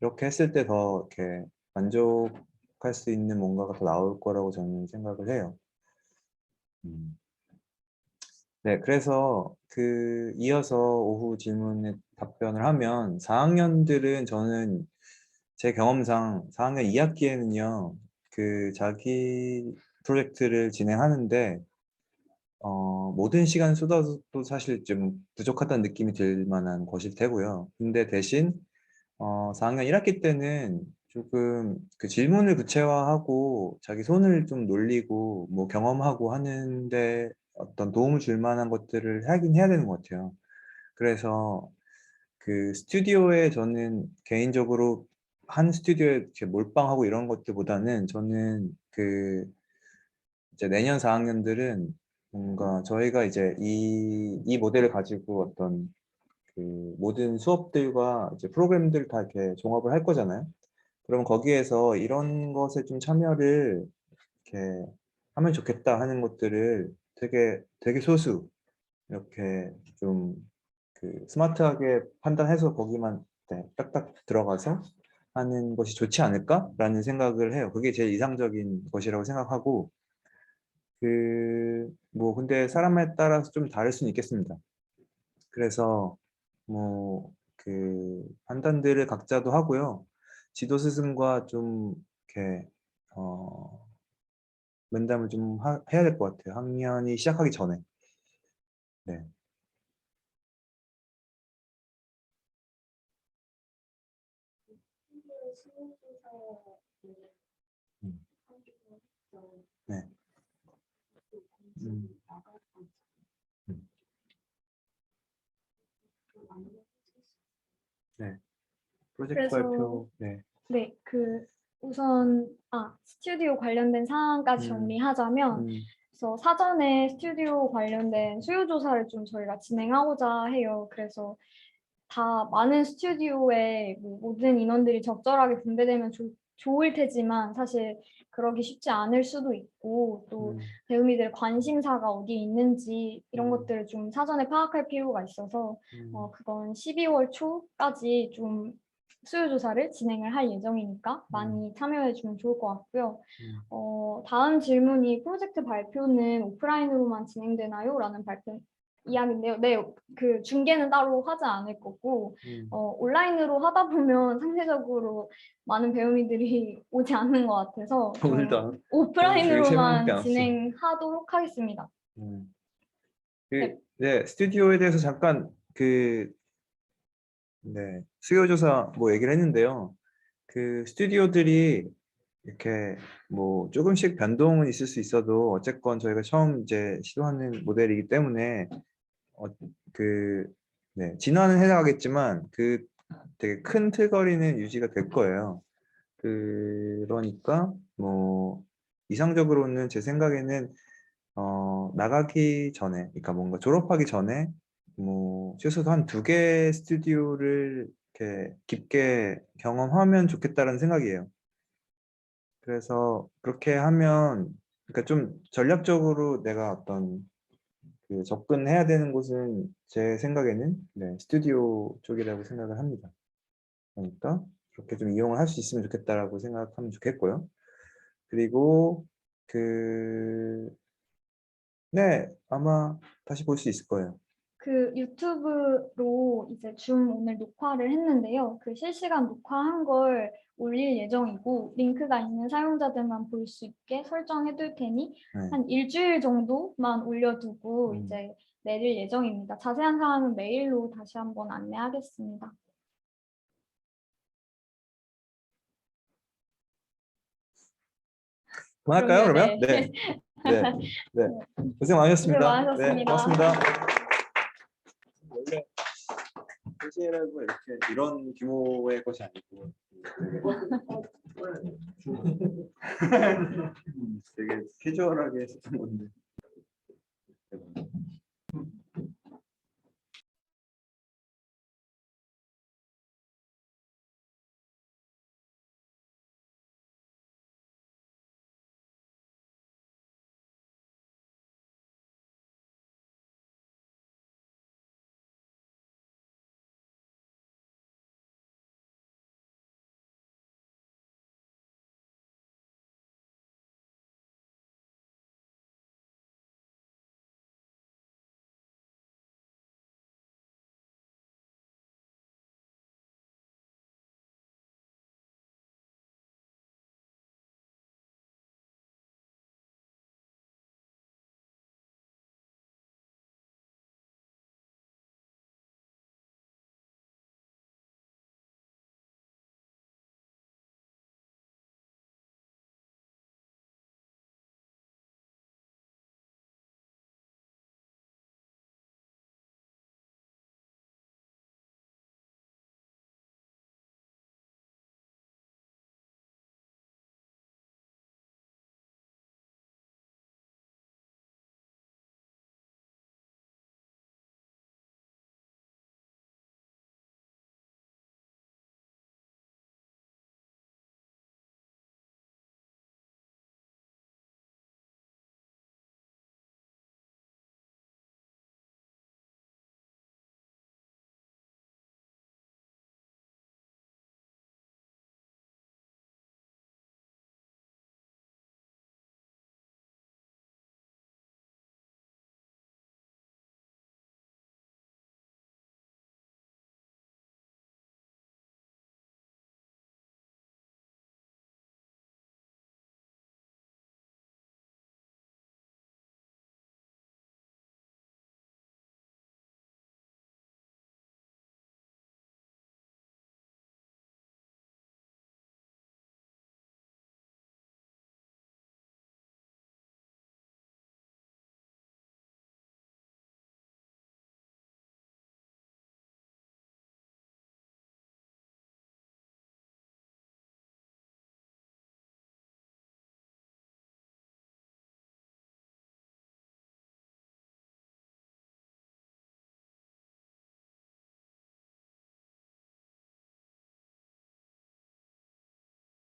이렇게 했을 때 더 이렇게 만족할 수 있는 뭔가가 더 나올 거라고 저는 생각을 해요. 네, 그래서 이어서 오후 질문에 답변을 하면 4학년들은 저는 제 경험상 4학년 2학기에는요, 자기 프로젝트를 진행하는데 모든 시간 쏟아도 사실 좀 부족하다는 느낌이 들 만한 것일 테고요. 근데 대신 4학년 1학기 때는 조금 질문을 구체화하고 자기 손을 좀 놀리고 뭐 경험하고 하는데 어떤 도움을 줄 만한 것들을 하긴 해야 되는 것 같아요. 그래서 스튜디오에 저는 개인적으로 한 스튜디오에 이렇게 몰빵하고 이런 것들보다는 저는 이제 내년 4학년들은 뭔가 저희가 이제 이 모델을 가지고 어떤 모든 수업들과 이제 프로그램들 다 이렇게 종합을 할 거잖아요. 그럼 거기에서 이런 것에 좀 참여를 이렇게 하면 좋겠다 하는 것들을 되게 소수 이렇게 좀 스마트하게 판단해서 거기만 딱딱 들어가서 하는 것이 좋지 않을까라는 생각을 해요. 그게 제일 이상적인 것이라고 생각하고 뭐 근데 사람에 따라서 좀 다를 수는 있겠습니다. 그래서 뭐 판단들을 각자도 하고요. 지도 스승과 좀 이렇게 면담을 좀 해야 될 것 같아요. 학년이 시작하기 전에. 네. 네. 네. 프로젝트 그래서 발표. 네. 네, 우선 스튜디오 관련된 사항까지 정리하자면 그래서 사전에 스튜디오 관련된 수요 조사를 좀 저희가 진행하고자 해요. 그래서 다 많은 스튜디오에 모든 인원들이 적절하게 분배되면 좋을 테지만 사실 그러기 쉽지 않을 수도 있고 또 배우미들의 관심사가 어디에 있는지 이런 것들을 좀 사전에 파악할 필요가 있어서 그건 12월 초까지 좀 수요조사를 진행을 할 예정이니까 많이 참여해 주면 좋을 것 같고요. 다음 질문이 프로젝트 발표는 오프라인으로만 진행되나요? 라는 이야기인데요. 네, 그 중계는 따로 하지 않을 거고 온라인으로 하다 보면 상대적으로 많은 배우미들이 오지 않는 것 같아서 오늘도 안- 되게 세 명밖에 오프라인으로만 안 왔어요. 진행하도록 하겠습니다. 네, 스튜디오에 대해서 잠깐 수요조사 뭐 얘기를 했는데요. 그 스튜디오들이 이렇게 뭐 조금씩 변동은 있을 수 있어도 어쨌건 저희가 처음 이제 시도하는 모델이기 때문에 진화는 해나가겠지만 그 되게 큰 틀거리는 유지가 될 거예요. 그러니까 뭐 이상적으로는 제 생각에는 나가기 전에, 그러니까 뭔가 졸업하기 전에 뭐 최소한 한 2개 스튜디오를 이렇게 깊게 경험하면 좋겠다는 생각이에요. 그래서 그렇게 하면, 그러니까 좀 전략적으로 내가 어떤 그 접근해야 되는 곳은 제 생각에는 스튜디오 쪽이라고 생각을 합니다. 그러니까 그렇게 좀 이용을 할 수 있으면 좋겠다라고 생각하면 좋겠고요. 그리고 아마 다시 볼 수 있을 거예요. 그 유튜브로 이제 줌 오늘 녹화를 했는데요. 그 실시간 녹화한 걸 올릴 예정이고 링크가 있는 사용자들만 볼 수 있게 설정해 둘 테니 한 일주일 정도만 올려두고 이제 내릴 예정입니다. 자세한 사항은 메일로 다시 한번 안내하겠습니다. 그만할까요, 그러면? 네. 고생 많으셨습니다. 고생 많으셨습니다. 네, 고맙습니다. 원래 CCL하고 이렇게 이런 규모의 것이 아니고 되게 캐주얼하게 했었던 건데.